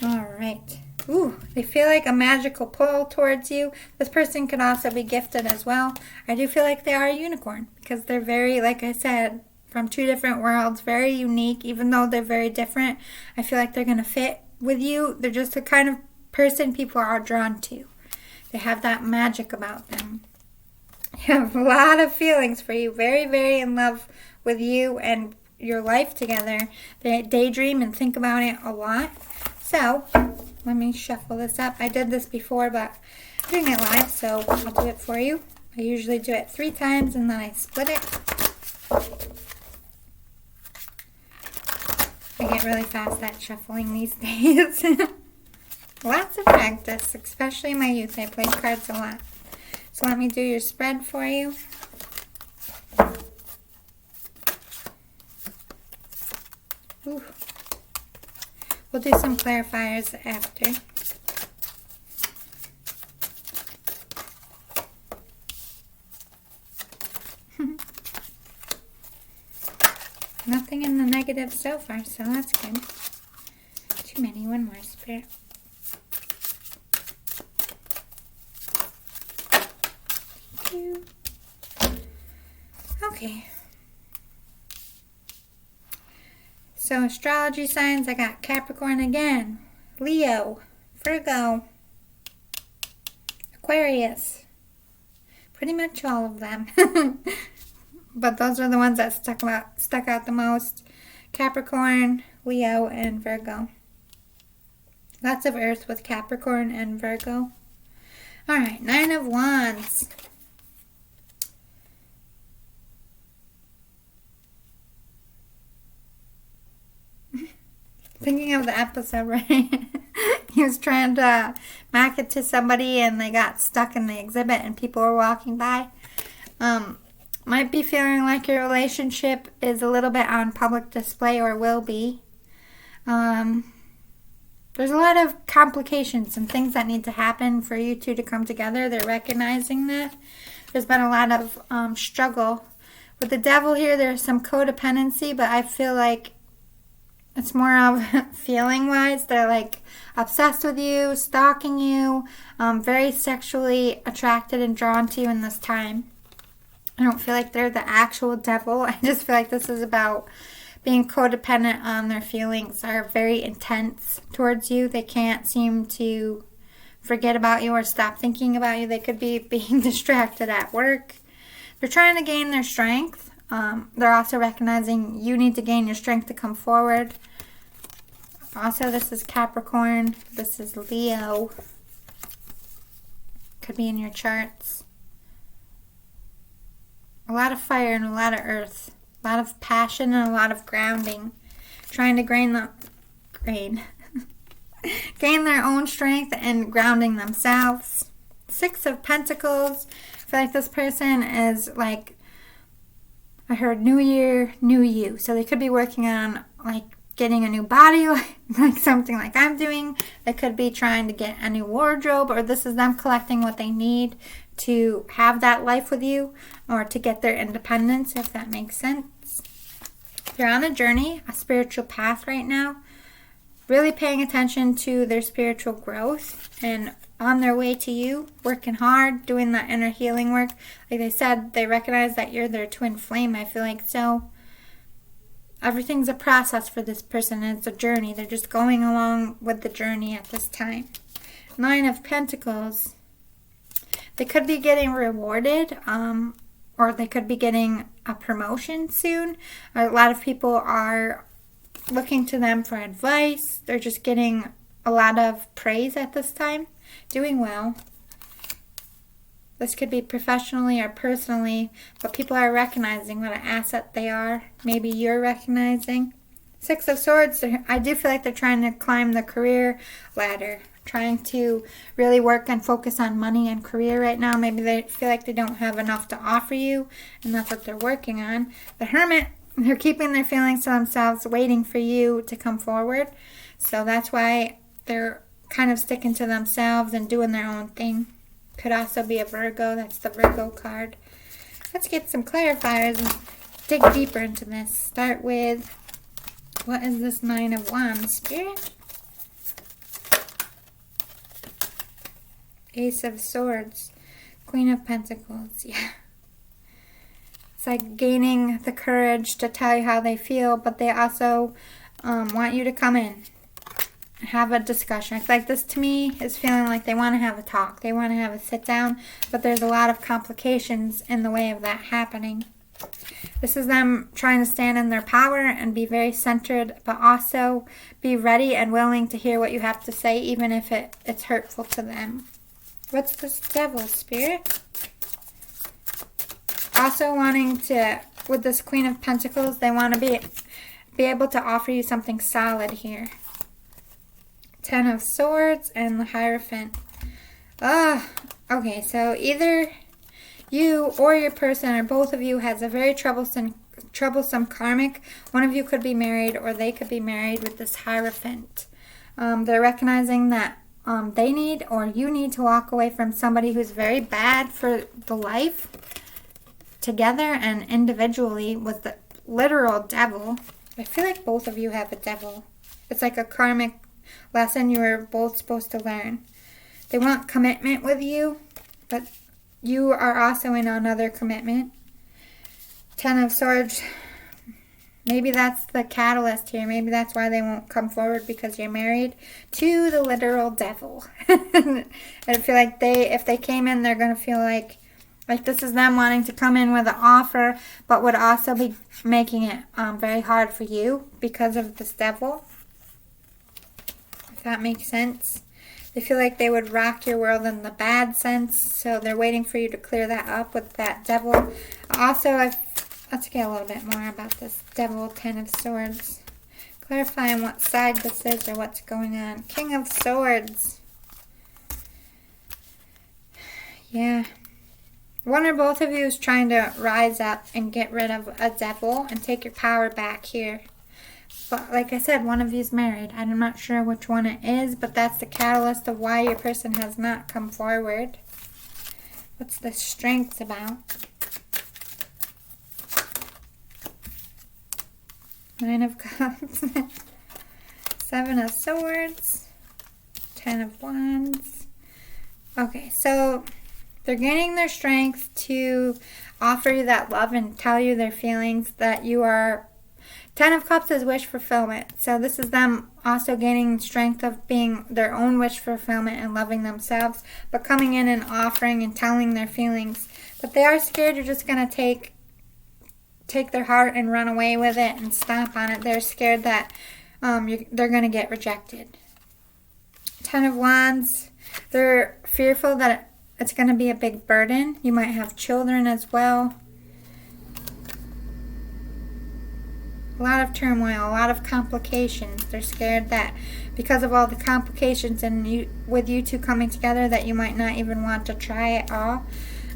All right. Ooh, they feel like a magical pull towards you. This person could also be gifted as well. I do feel like they are a unicorn because they're very, like I said, from 2 different worlds, very unique. Even though they're very different, I feel like they're going to fit with you. They're just the kind of person people are drawn to. They have that magic about them. I have a lot of feelings for you. Very, very in love with you and your life together. They daydream and think about it a lot. So, let me shuffle this up. I did this before, but I'm doing it live, so I'll do it for you. I usually do it 3 times and then I split it. I get really fast at shuffling these days. Lots of practice, especially in my youth. I played cards a lot. So let me do your spread for you. Ooh. We'll do some clarifiers after. Nothing in the negative so far, so that's good. Too many. One more, Spirit. Thank you. Okay. So astrology signs, I got Capricorn again, Leo, Virgo, Aquarius. Pretty much all of them. But those are the ones that stuck out the most. Capricorn, Leo, and Virgo. Lots of Earth with Capricorn and Virgo. Alright, 9 of Wands. Thinking of the episode, right? He was trying to market to somebody and they got stuck in the exhibit and people were walking by. Might be feeling like your relationship is a little bit on public display or will be. There's a lot of complications and things that need to happen for you two to come together. They're recognizing that. There's been a lot of struggle. With the Devil here, there's some codependency, but I feel like it's more of feeling-wise. They're like obsessed with you, stalking you, very sexually attracted and drawn to you in this time. I don't feel like they're the actual devil. I just feel like this is about being codependent on their feelings. Are very intense towards you. They can't seem to forget about you or stop thinking about you. They could be being distracted at work. They're trying to gain their strength. They're also recognizing you need to gain your strength to come forward. Also, this is Capricorn. This is Leo. Could be in your charts. A lot of fire and a lot of earth. A lot of passion and a lot of grounding. Trying to gain their own strength and grounding themselves. 6 of Pentacles. I feel like this person is like, I heard new year, new you. So they could be working on like getting a new body, like something like I'm doing. They could be trying to get a new wardrobe, or this is them collecting what they need to have that life with you or to get their independence, if that makes sense. They're on a journey, a spiritual path right now, really paying attention to their spiritual growth and on their way to you, working hard, doing that inner healing work. Like I said, they recognize that you're their twin flame. I feel like so. Everything's a process for this person. It's a journey. They're just going along with the journey at this time. 9 of Pentacles. They could be getting rewarded, or they could be getting a promotion soon. A lot of people are looking to them for advice. They're just getting a lot of praise at this time. Doing well. This could be professionally or personally, but people are recognizing what an asset they are. Maybe you're recognizing. 6 of Swords, I do feel like they're trying to climb the career ladder. Trying to really work and focus on money and career right now. Maybe they feel like they don't have enough to offer you, and that's what they're working on. The Hermit, they're keeping their feelings to themselves, waiting for you to come forward. So that's why they're kind of sticking to themselves and doing their own thing. Could also be a Virgo. That's the Virgo card. Let's get some clarifiers and dig deeper into this. Start with, what is this 9 of Wands, Spirit? Ace of Swords, Queen of Pentacles, yeah. It's like gaining the courage to tell you how they feel, but they also want you to come in, have a discussion. It's like this to me is feeling like they want to have a talk. They want to have a sit down, but there's a lot of complications in the way of that happening. This is them trying to stand in their power and be very centered, but also be ready and willing to hear what you have to say, even if it's hurtful to them. What's this Devil, Spirit? Also wanting to, with this Queen of Pentacles, they want to be able to offer you something solid here. 10 of Swords and the Hierophant. Okay, so either you or your person or both of you has a very troublesome troublesome karmic. One of you could be married, or they could be married with this Hierophant. They're recognizing that they need, or you need, to walk away from somebody who's very bad for the life, together and individually, with the literal devil. I feel like both of you have a devil. It's like a karmic lesson you were both supposed to learn. They want commitment with you, but you are also in another commitment. 10 of Swords. Maybe that's the catalyst here. Maybe that's why they won't come forward, because you're married to the literal devil. And I feel like if they came in, they're going to feel like this is them wanting to come in with an offer, but would also be making it very hard for you because of this devil. If that makes sense. They feel like they would rock your world in the bad sense, so they're waiting for you to clear that up with that devil. Also, let's get a little bit more about this devil, 10 of Swords. Clarifying what side this is or what's going on. King of Swords. Yeah. One or both of you is trying to rise up and get rid of a devil and take your power back here. But like I said, one of you is married. I'm not sure which one it is, but that's the catalyst of why your person has not come forward. What's the strength about? 9 of Cups. 7 of Swords. 10 of Wands. Okay, so they're gaining their strength to offer you that love and tell you their feelings, that you are... 10 of Cups is wish fulfillment. So this is them also gaining strength of being their own wish fulfillment and loving themselves, but coming in and offering and telling their feelings. But they are scared you're just going to take their heart and run away with it and stomp on it. They're scared that they're going to get rejected. 10 of Wands. They're fearful that it's going to be a big burden. You might have children as well. A lot of turmoil, a lot of complications. They're scared that because of all the complications and with you two coming together, that you might not even want to try it all.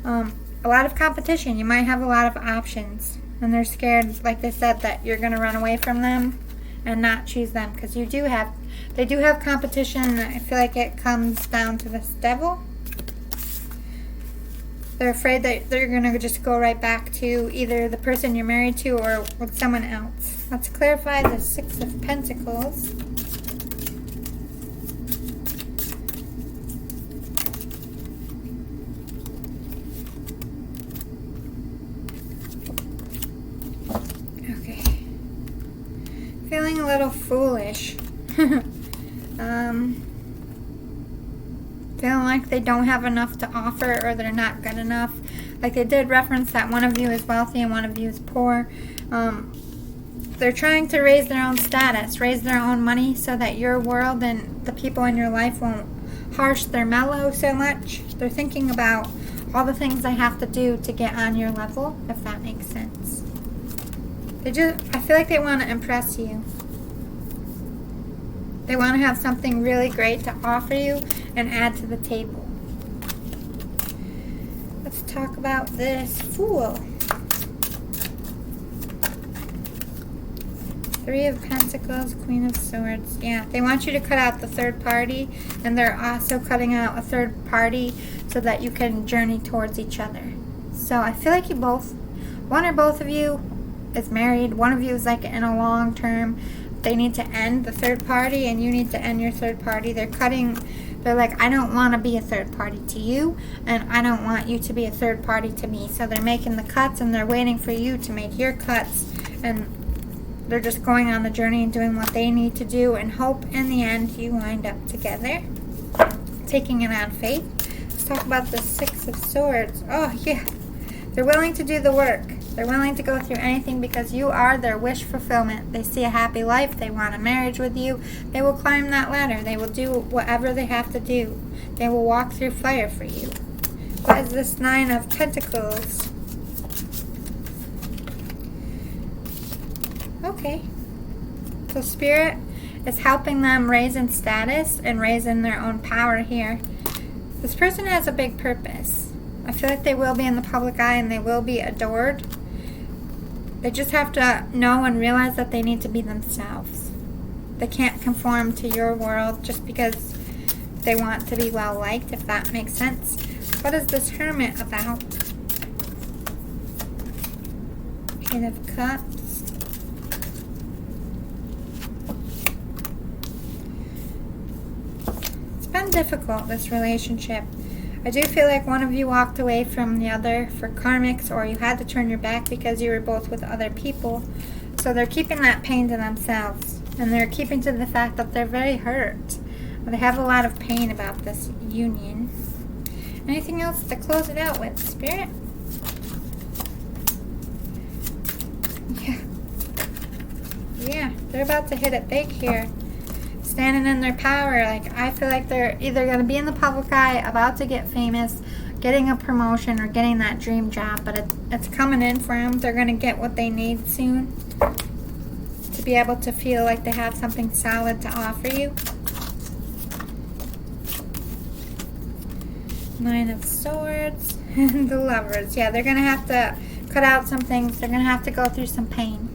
A lot of competition. You might have a lot of options. And they're scared, like they said, that you're going to run away from them and not choose them. Because they do have competition. I feel like it comes down to this devil. They're afraid that they're going to just go right back to either the person you're married to or with someone else. Let's clarify the 6 of Pentacles. Okay. Feeling a little foolish. Feeling like they don't have enough to offer, or they're not good enough. Like they did reference that one of you is wealthy and one of you is poor. They're trying to raise their own status, raise their own money, so that your world and the people in your life won't harsh their mellow so much. They're thinking about all the things they have to do to get on your level, if that makes sense. I feel like they want to impress you. They want to have something really great to offer you and add to the table. Let's talk about this Fool. 3 of Pentacles, Queen of Swords. Yeah, they want you to cut out the third party, and they're also cutting out a third party so that you can journey towards each other. So I feel like one or both of you is married. One of you is like in a long term. They need to end the third party, and you need to end your third party. They're like, I don't want to be a third party to you, and I don't want you to be a third party to me. So they're making the cuts, and they're waiting for you to make your cuts, and they're just going on the journey and doing what they need to do, and hope in the end you wind up together, taking it on faith. Let's talk about the 6 of Swords. Oh, yeah. They're willing to do the work. They're willing to go through anything because you are their wish fulfillment. They see a happy life. They want a marriage with you. They will climb that ladder. They will do whatever they have to do. They will walk through fire for you. What is this 9 of Pentacles? Okay. So Spirit is helping them raise in status and raise in their own power here. This person has a big purpose. I feel like they will be in the public eye and they will be adored. They just have to know and realize that they need to be themselves. They can't conform to your world just because they want to be well liked, if that makes sense. What is this Hermit about? Eight of Cups. It's been difficult, this relationship. I do feel like one of you walked away from the other for karmics, or you had to turn your back because you were both with other people. So they're keeping that pain to themselves. And they're keeping to the fact that they're very hurt. They have a lot of pain about this union. Anything else to close it out with, Spirit? Yeah, they're about to hit it big here. Standing in their power. Like, I feel like they're either going to be in the public eye, about to get famous, getting a promotion, or getting that dream job. But it's coming in for them. They're going to get what they need soon to be able to feel like they have something solid to offer you. Nine of Swords and the Lovers. Yeah, they're going to have to cut out some things. They're going to have to go through some pain.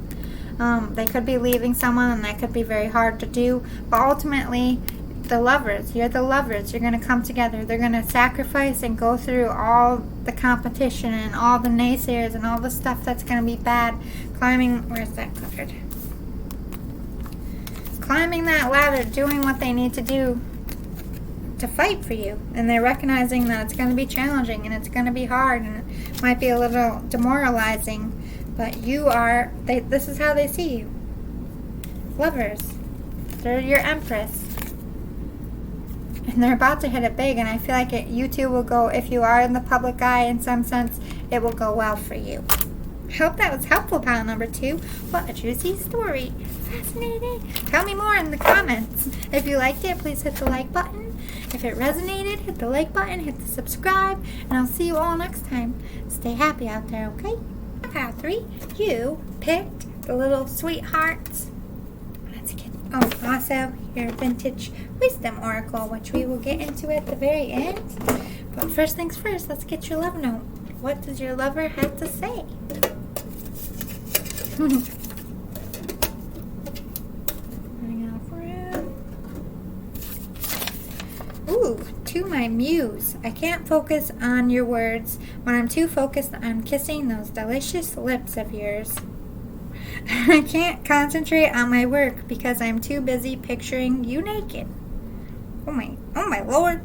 They could be leaving someone, and that could be very hard to do. But ultimately, the Lovers, you're the Lovers. You're going to come together. They're going to sacrifice and go through all the competition and all the naysayers and all the stuff that's going to be bad. Climbing, where's that card? Climbing that ladder, doing what they need to do to fight for you. And they're recognizing that it's going to be challenging and it's going to be hard and it might be a little demoralizing. But you are, this is how they see you. Lovers. They're your Empress. And they're about to hit it big. And I feel like you two will go, if you are in the public eye in some sense, it will go well for you. I hope that was helpful, pile number 2. What a juicy story. Fascinating. Tell me more in the comments. If you liked it, please hit the like button. If it resonated, hit the like button, hit the subscribe, and I'll see you all next time. Stay happy out there, okay? Pile 3, you picked the little sweethearts. Let's get, also your vintage wisdom oracle, which we will get into at the very end. But first things first, let's get your love note. What does your lover have to say? Ooh, to my muse. I can't focus on your words when I'm too focused on kissing those delicious lips of yours. I can't concentrate on my work because I'm too busy picturing you naked. Oh my lord.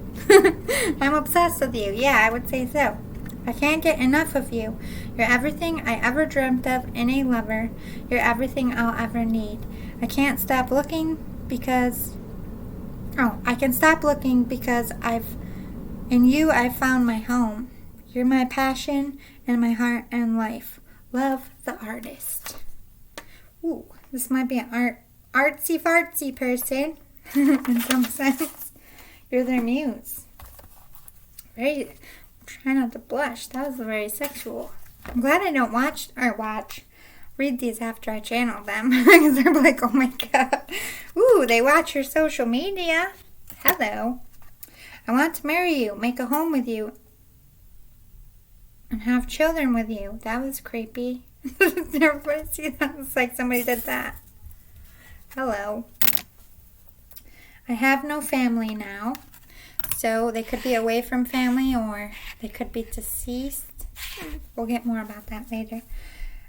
I'm obsessed with you. Yeah, I would say so. I can't get enough of you. You're everything I ever dreamt of in a lover. You're everything I'll ever need. I can't stop looking because... I can stop looking because in you I've found my home. You're my passion and my heart and life. Love, the artist. Ooh, this might be an artsy-fartsy person in some sense. You're their muse. I'm trying not to blush. That was very sexual. I'm glad I don't read these after I channel them. Because they're like, oh my god. Ooh, they watch your social media. Hello. I want to marry you, make a home with you, and have children with you. That was creepy. Everybody see that? It's like somebody did that. Hello. I have no family now. So they could be away from family or they could be deceased. We'll get more about that later.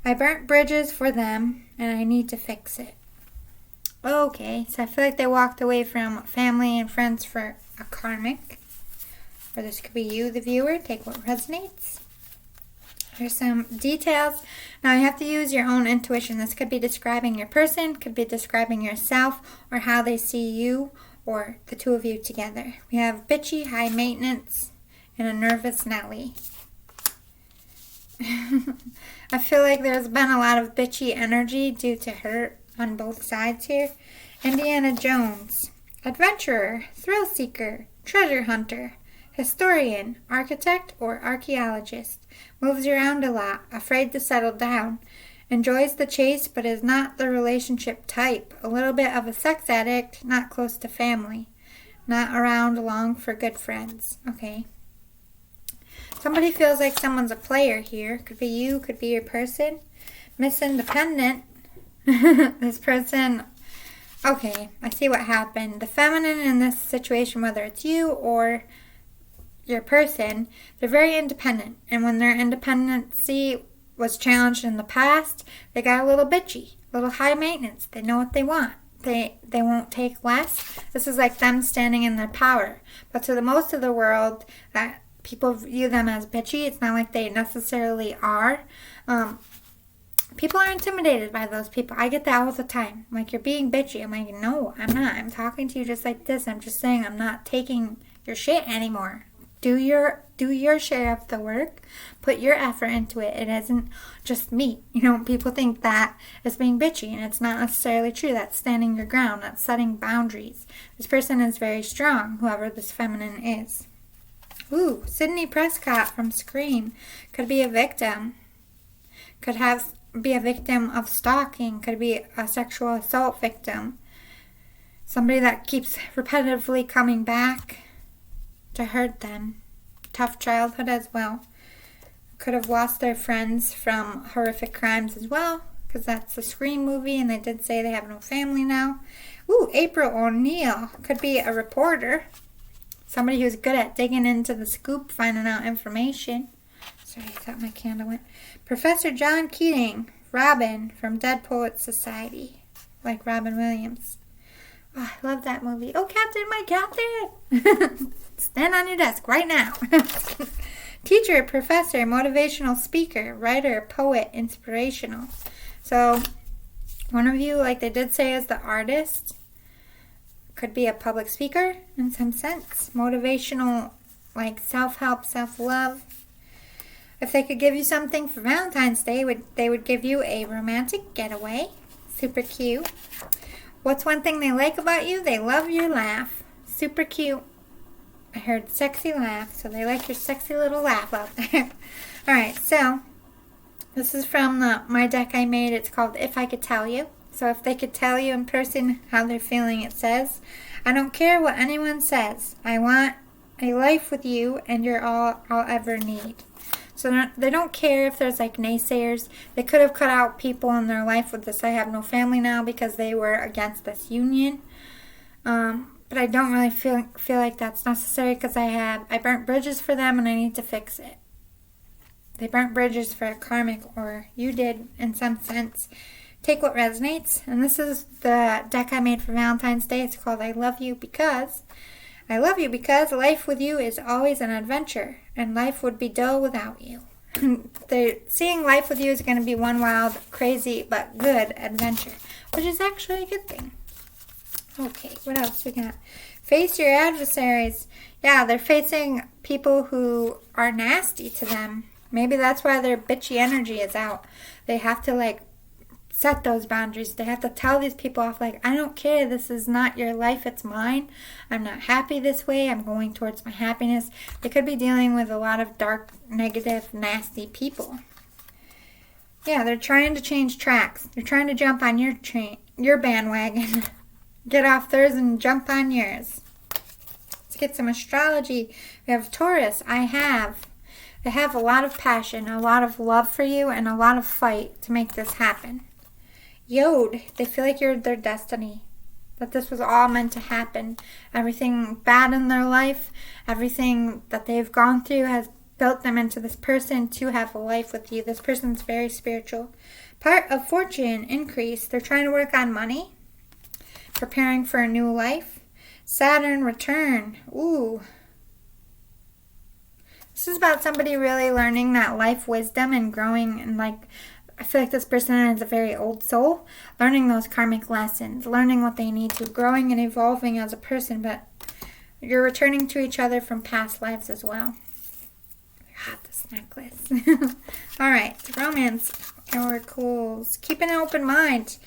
I burnt bridges for them and I need to fix it. Okay, so I feel like they walked away from family and friends for a karmic. Or this could be you, the viewer. Take what resonates. There's some details. Now you have to use your own intuition. This could be describing your person, could be describing yourself, or how they see you, or the two of you together. We have bitchy, high maintenance, and a nervous Nelly. I feel like there's been a lot of bitchy energy due to hurt on both sides here. Indiana Jones, adventurer, thrill seeker, treasure hunter, historian, architect, or archaeologist. Moves around a lot, afraid to settle down. Enjoys the chase, but is not the relationship type. A little bit of a sex addict, not close to family. Not around long for good friends. Okay. Somebody feels like someone's a player here. Could be you, could be your person. Miss Independent. This person, okay, I see what happened. The feminine in this situation, whether it's you or your person, they're very independent. And when their independency was challenged in the past, they got a little bitchy, a little high maintenance. They know what they want. They won't take less. This is like them standing in their power. But to the most of the world, that people view them as bitchy. It's not like they necessarily are. People are intimidated by those people. I get that all the time. Like, you're being bitchy. I'm like, no, I'm not. I'm talking to you just like this. I'm just saying I'm not taking your shit anymore. Do your share of the work. Put your effort into it. It isn't just me. People think that is being bitchy, and it's not necessarily true. That's standing your ground. That's setting boundaries. This person is very strong, whoever this feminine is. Ooh, Sydney Prescott from Scream could be a victim. Could be a victim of stalking. Could be a sexual assault victim. Somebody that keeps repetitively coming back to hurt them. Tough childhood as well. Could have lost their friends from horrific crimes as well, because that's a Scream movie, and they did say they have no family now. Ooh, April O'Neil could be a reporter. Somebody who's good at digging into the scoop, finding out information. Sorry, I thought my candle went. Professor John Keating, Robin from Dead Poets Society, like Robin Williams. Oh, I love that movie. Oh, Captain, my Captain! Stand on your desk right now. Teacher, professor, motivational speaker, writer, poet, inspirational. So, one of you, like they did say, is the artist. Could be a public speaker in some sense. Motivational, like self-help, self-love. If they could give you something for Valentine's Day, they would give you a romantic getaway. Super cute. What's one thing they like about you? They love your laugh. Super cute. I heard sexy laugh, so they like your sexy little laugh out there. Alright, so this is from my deck I made. It's called If I Could Tell You. So if they could tell you in person how they're feeling, it says, I don't care what anyone says. I want a life with you, and you're all I'll ever need. So they don't care if there's like naysayers. They could have cut out people in their life with this I have no family now because they were against this union. But I don't really feel like that's necessary because I burnt bridges for them and I need to fix it. They burnt bridges for a karmic, or you did in some sense. Take what resonates. And this is the deck I made for Valentine's Day. It's called I Love You Because life with you is always an adventure, and life would be dull without you. Seeing life with you is going to be one wild, crazy, but good adventure, which is actually a good thing. Okay, what else we got? Face your adversaries. Yeah, they're facing people who are nasty to them. Maybe that's why their bitchy energy is out. They have to, set those boundaries. They have to tell these people off, I don't care. This is not your life. It's mine. I'm not happy this way. I'm going towards my happiness. They could be dealing with a lot of dark, negative, nasty people. Yeah, they're trying to change tracks. They're trying to jump on your bandwagon. Get off theirs and jump on yours. Let's get some astrology. We have Taurus. They have a lot of passion, a lot of love for you, and a lot of fight to make this happen. Yod, they feel like you're their destiny, that this was all meant to happen. Everything bad in their life, everything that they've gone through has built them into this person to have a life with you. This person's very spiritual. Part of fortune increase. They're trying to work on money, preparing for a new life. Saturn return. Ooh. This is about somebody really learning that life wisdom and growing, and I feel like this person is a very old soul, learning those karmic lessons, learning what they need to, growing and evolving as a person, but you're returning to each other from past lives as well. God, this necklace. Alright, romance oracles. Keep an open mind.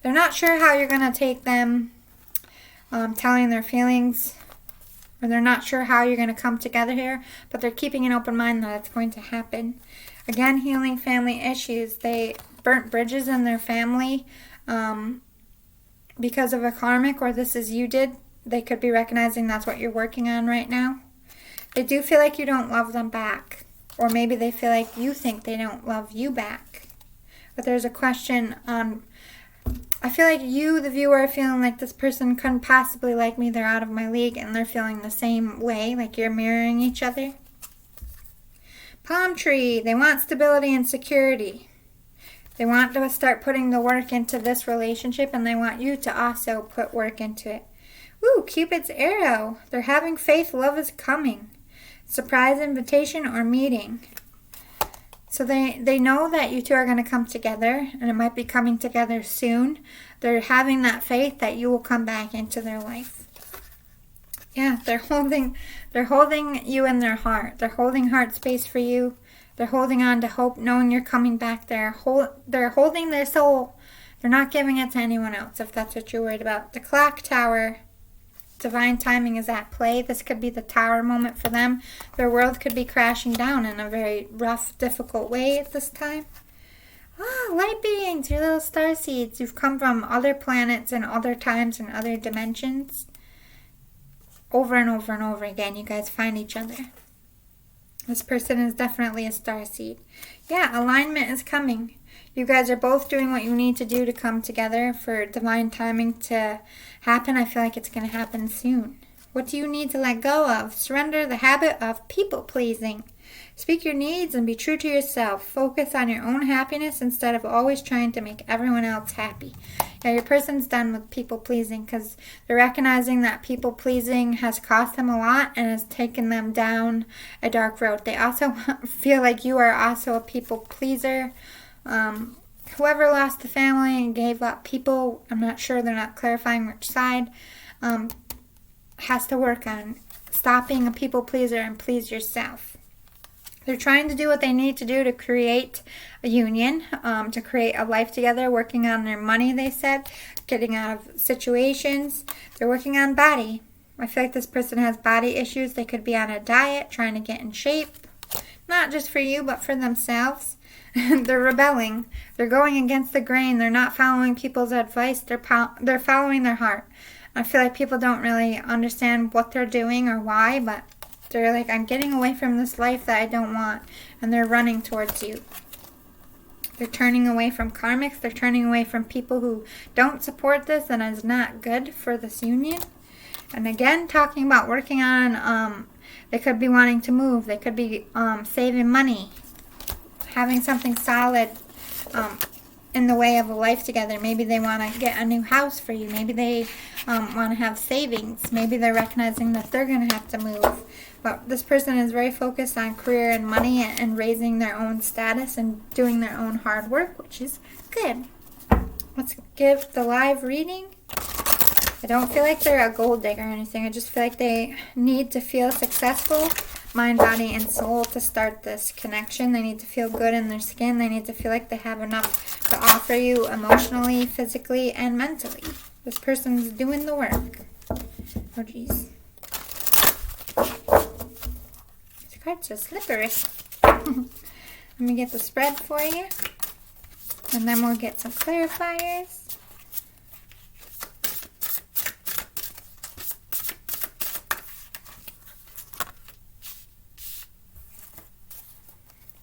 They're not sure how you're going to take them telling their feelings, or they're not sure how you're going to come together here, but they're keeping an open mind that it's going to happen. Again, healing family issues. They burnt bridges in their family because of a karmic, or this is you did. They could be recognizing that's what you're working on right now. They do feel like you don't love them back, or maybe they feel like you think they don't love you back. But there's a question on, I feel like you, the viewer, are feeling like this person couldn't possibly like me. They're out of my league, and they're feeling the same way, like you're mirroring each other. Palm tree, they want stability and security. They want to start putting the work into this relationship, and they want you to also put work into it. Ooh, Cupid's arrow. They're having faith love is coming. Surprise invitation or meeting. So they know that you two are going to come together, and it might be coming together soon. They're having that faith that you will come back into their life. Yeah, they're holding you in their heart. They're holding heart space for you. They're holding on to hope, knowing you're coming back. They're holding their soul. They're not giving it to anyone else, if that's what you're worried about. The clock tower, divine timing is at play. This could be the tower moment for them. Their world could be crashing down in a very rough, difficult way at this time. Light beings, your little star seeds. You've come from other planets and other times and other dimensions. Over and over and over again, you guys find each other. This person is definitely a starseed. Yeah, alignment is coming. You guys are both doing what you need to do to come together for divine timing to happen. I feel like it's going to happen soon. What do you need to let go of? Surrender the habit of people-pleasing. Speak your needs and be true to yourself. Focus on your own happiness instead of always trying to make everyone else happy. Yeah, your person's done with people-pleasing because they're recognizing that people-pleasing has cost them a lot and has taken them down a dark road. They also feel like you are also a people-pleaser. Whoever lost the family and gave up people, I'm not sure, they're not clarifying which side, has to work on stopping a people-pleaser and please yourself. They're trying to do what they need to do to create a union, to create a life together, working on their money, they said, getting out of situations. They're working on body. I feel like this person has body issues. They could be on a diet, trying to get in shape, not just for you, but for themselves. They're rebelling. They're going against the grain. They're not following people's advice. They're following their heart. I feel like people don't really understand what they're doing or why, but they're like, I'm getting away from this life that I don't want, and they're running towards you. They're turning away from karmics. They're turning away from people who don't support this and is not good for this union. And again, talking about working on, they could be wanting to move. They could be saving money, having something solid in the way of a life together. Maybe they want to get a new house for you. Maybe they want to have savings. Maybe they're recognizing that they're going to have to move. But this person is very focused on career and money and raising their own status and doing their own hard work, which is good. Let's give the live reading. I don't feel like they're a gold digger or anything. I just feel like they need to feel successful, mind, body, and soul to start this connection. They need to feel good in their skin. They need to feel like they have enough to offer you emotionally, physically, and mentally. This person's doing the work. Oh, geez. These cards are slippery. Let me get the spread for you. And then we'll get some clarifiers.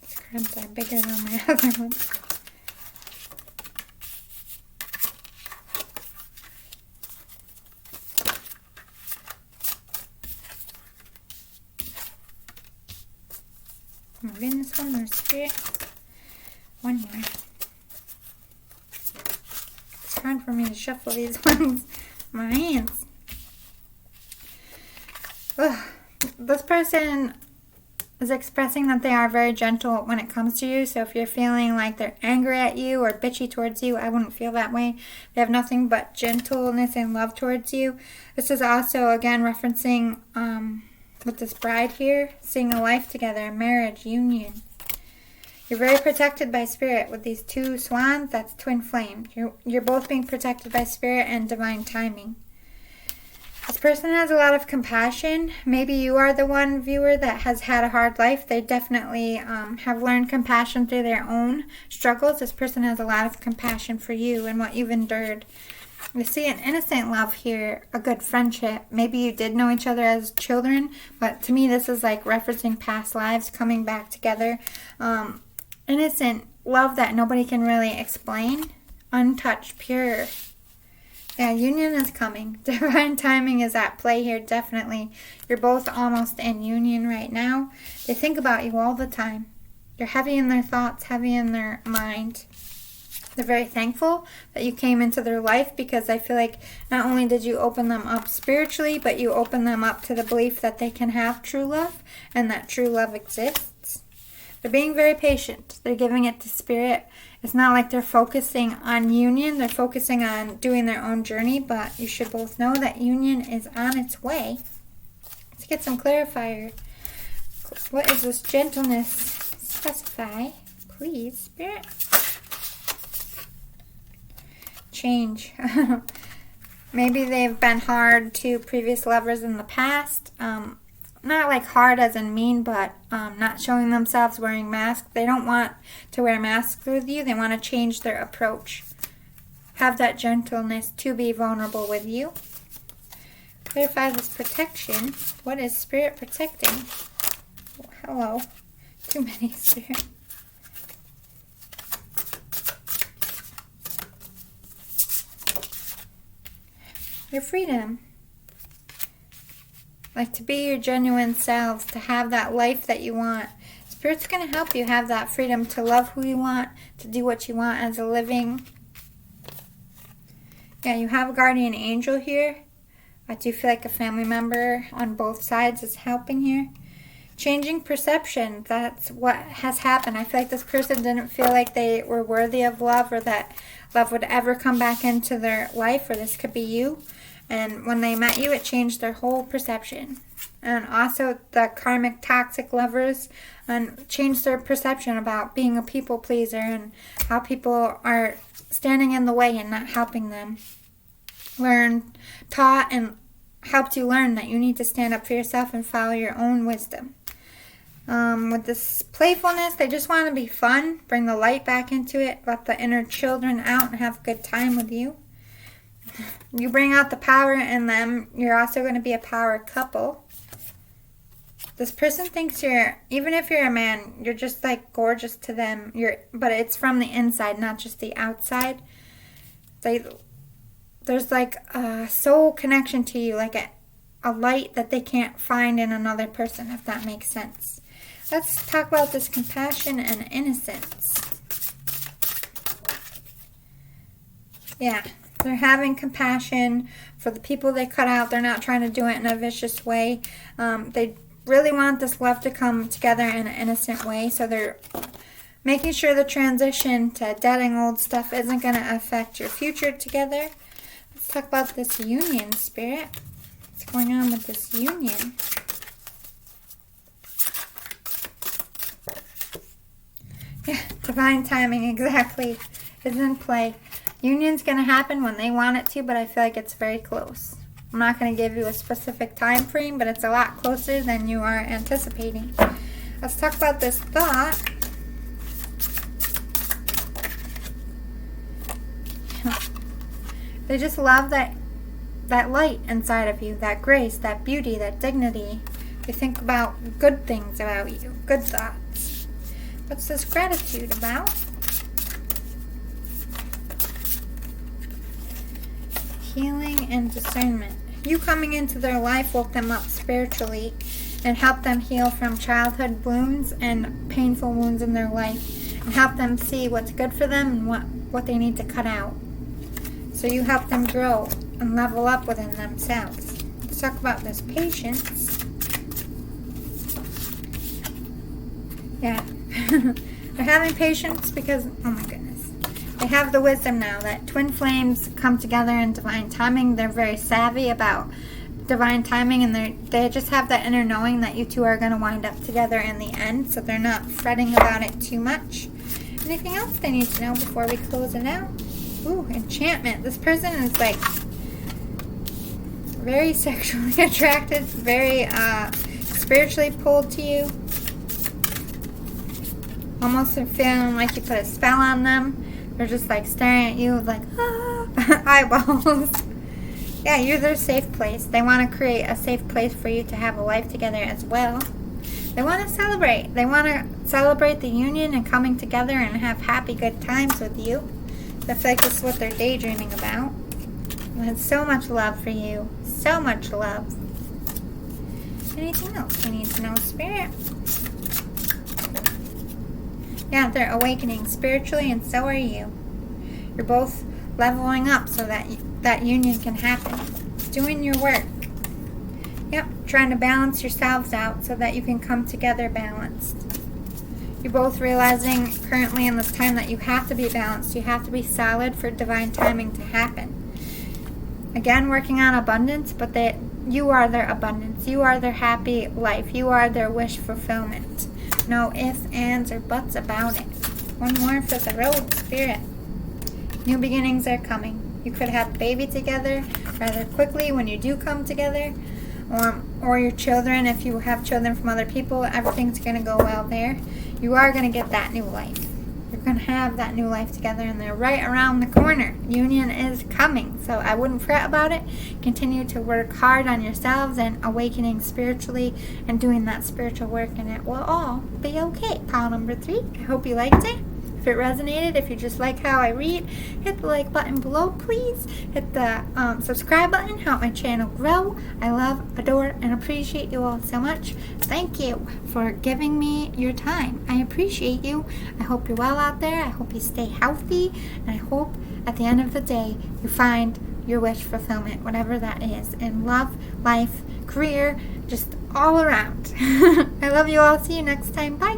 These cards are bigger than my other ones. Oh my goodness, one more spirit. One more. It's hard for me to shuffle these ones. My hands. Ugh. This person is expressing that they are very gentle when it comes to you. So if you're feeling like they're angry at you or bitchy towards you, I wouldn't feel that way. They have nothing but gentleness and love towards you. This is also, again, referencing with this bride here, seeing a life together, marriage, union. You're very protected by spirit with these two swans. That's twin flame. You're both being protected by spirit and divine timing. This person has a lot of compassion. Maybe you are the one, viewer, that has had a hard life. They definitely have learned compassion through their own struggles. This person has a lot of compassion for you and what you've endured. We see an innocent love here, a good friendship. Maybe you did know each other as children, but to me this is like referencing past lives coming back together. Innocent love that nobody can really explain. Untouched, pure. Yeah, union is coming. Divine timing is at play here, definitely. You're both almost in union right now. They think about you all the time. You're heavy in their thoughts, heavy in their mind. They're very thankful that you came into their life, because I feel like not only did you open them up spiritually, but you open them up to the belief that they can have true love and that true love exists. They're being very patient. They're giving it to Spirit. It's not like they're focusing on union. They're focusing on doing their own journey, but you should both know that union is on its way. Let's get some clarifier. What is this gentleness? Specify, please, Spirit. Change. Maybe they've been hard to previous lovers in the past. Not like hard as in mean, but not showing themselves, wearing masks. They don't want to wear masks with you. They want to change their approach. Have that gentleness to be vulnerable with you. Clarify this protection. What is Spirit protecting? Oh, hello. Too many, Spirit. Your freedom. Like to be your genuine selves, to have that life that you want. Spirit's going to help you have that freedom to love who you want, to do what you want as a living. Yeah, you have a guardian angel here. I do feel like a family member on both sides is helping here. Changing perception, that's what has happened. I feel like this person didn't feel like they were worthy of love, or that love would ever come back into their life, or this could be you. And when they met you, it changed their whole perception. And also the karmic toxic lovers changed their perception about being a people pleaser and how people are standing in the way and not helping them. Taught and helped you learn that you need to stand up for yourself and follow your own wisdom. With this playfulness, they just want to be fun, bring the light back into it, let the inner children out and have a good time with you. You bring out the power in them. You're also going to be a power couple. This person thinks even if you're a man, you're just like gorgeous to them. But it's from the inside, not just the outside. There's like a soul connection to you, like a light that they can't find in another person, if that makes sense. Let's talk about this compassion and innocence. Yeah. They're having compassion for the people they cut out. They're not trying to do it in a vicious way. They really want this love to come together in an innocent way. So they're making sure the transition to deading old stuff isn't going to affect your future together. Let's talk about this union, Spirit. What's going on with this union? Yeah, divine timing, exactly, is in play. Union's going to happen when they want it to, but I feel like it's very close. I'm not going to give you a specific time frame, but it's a lot closer than you are anticipating. Let's talk about this thought. They just love that light inside of you, that grace, that beauty, that dignity. They think about good things about you, good thoughts. What's this gratitude about? Healing and discernment. You coming into their life woke them up spiritually and helped them heal from childhood wounds and painful wounds in their life, and help them see what's good for them and what they need to cut out. So you help them grow and level up within themselves. Let's talk about this patience. Yeah. They're having patience because, oh my goodness. They have the wisdom now that twin flames come together in divine timing. They're very savvy about divine timing, and they just have that inner knowing that you two are going to wind up together in the end, so they're not fretting about it too much. Anything else they need to know before we close it out? Ooh, enchantment. This person is like very sexually attracted, very spiritually pulled to you. Almost feeling like you put a spell on them. They're just like staring at you with like eyeballs. Yeah, you're their safe place. They want to create a safe place for you to have a life together as well. They want to celebrate. They want to celebrate the union and coming together and have happy, good times with you. I feel like this is what they're daydreaming about. They have so much love for you. So much love. Anything else you need to know, Spirit? Yeah, they're awakening spiritually, and so are you. You're both leveling up so that that union can happen. Doing your work. Yep, trying to balance yourselves out so that you can come together balanced. You're both realizing currently in this time that you have to be balanced. You have to be solid for divine timing to happen. Again, working on abundance, but that you are their abundance. You are their happy life. You are their wish fulfillment. No ifs, ands, or buts about it. One more for the road, Spirit. New beginnings are coming. You could have a baby together rather quickly when you do come together. Or your children, if you have children from other people, everything's going to go well there. You are going to get that new life. You're going to have that new life together, and they're right around the corner. Union is coming, so I wouldn't fret about it. Continue to work hard on yourselves and awakening spiritually and doing that spiritual work, and it will all be okay. Pile number 3. I hope you liked it. If it resonated, if you just like how I read, hit the like button below, please. Hit the subscribe button, help my channel grow. I love, adore, and appreciate you all so much. Thank you for giving me your time. I appreciate you. I hope you're well out there. I hope you stay healthy. And I hope at the end of the day, you find your wish fulfillment, whatever that is, in love, life, career, just all around. I love you all. See you next time. Bye.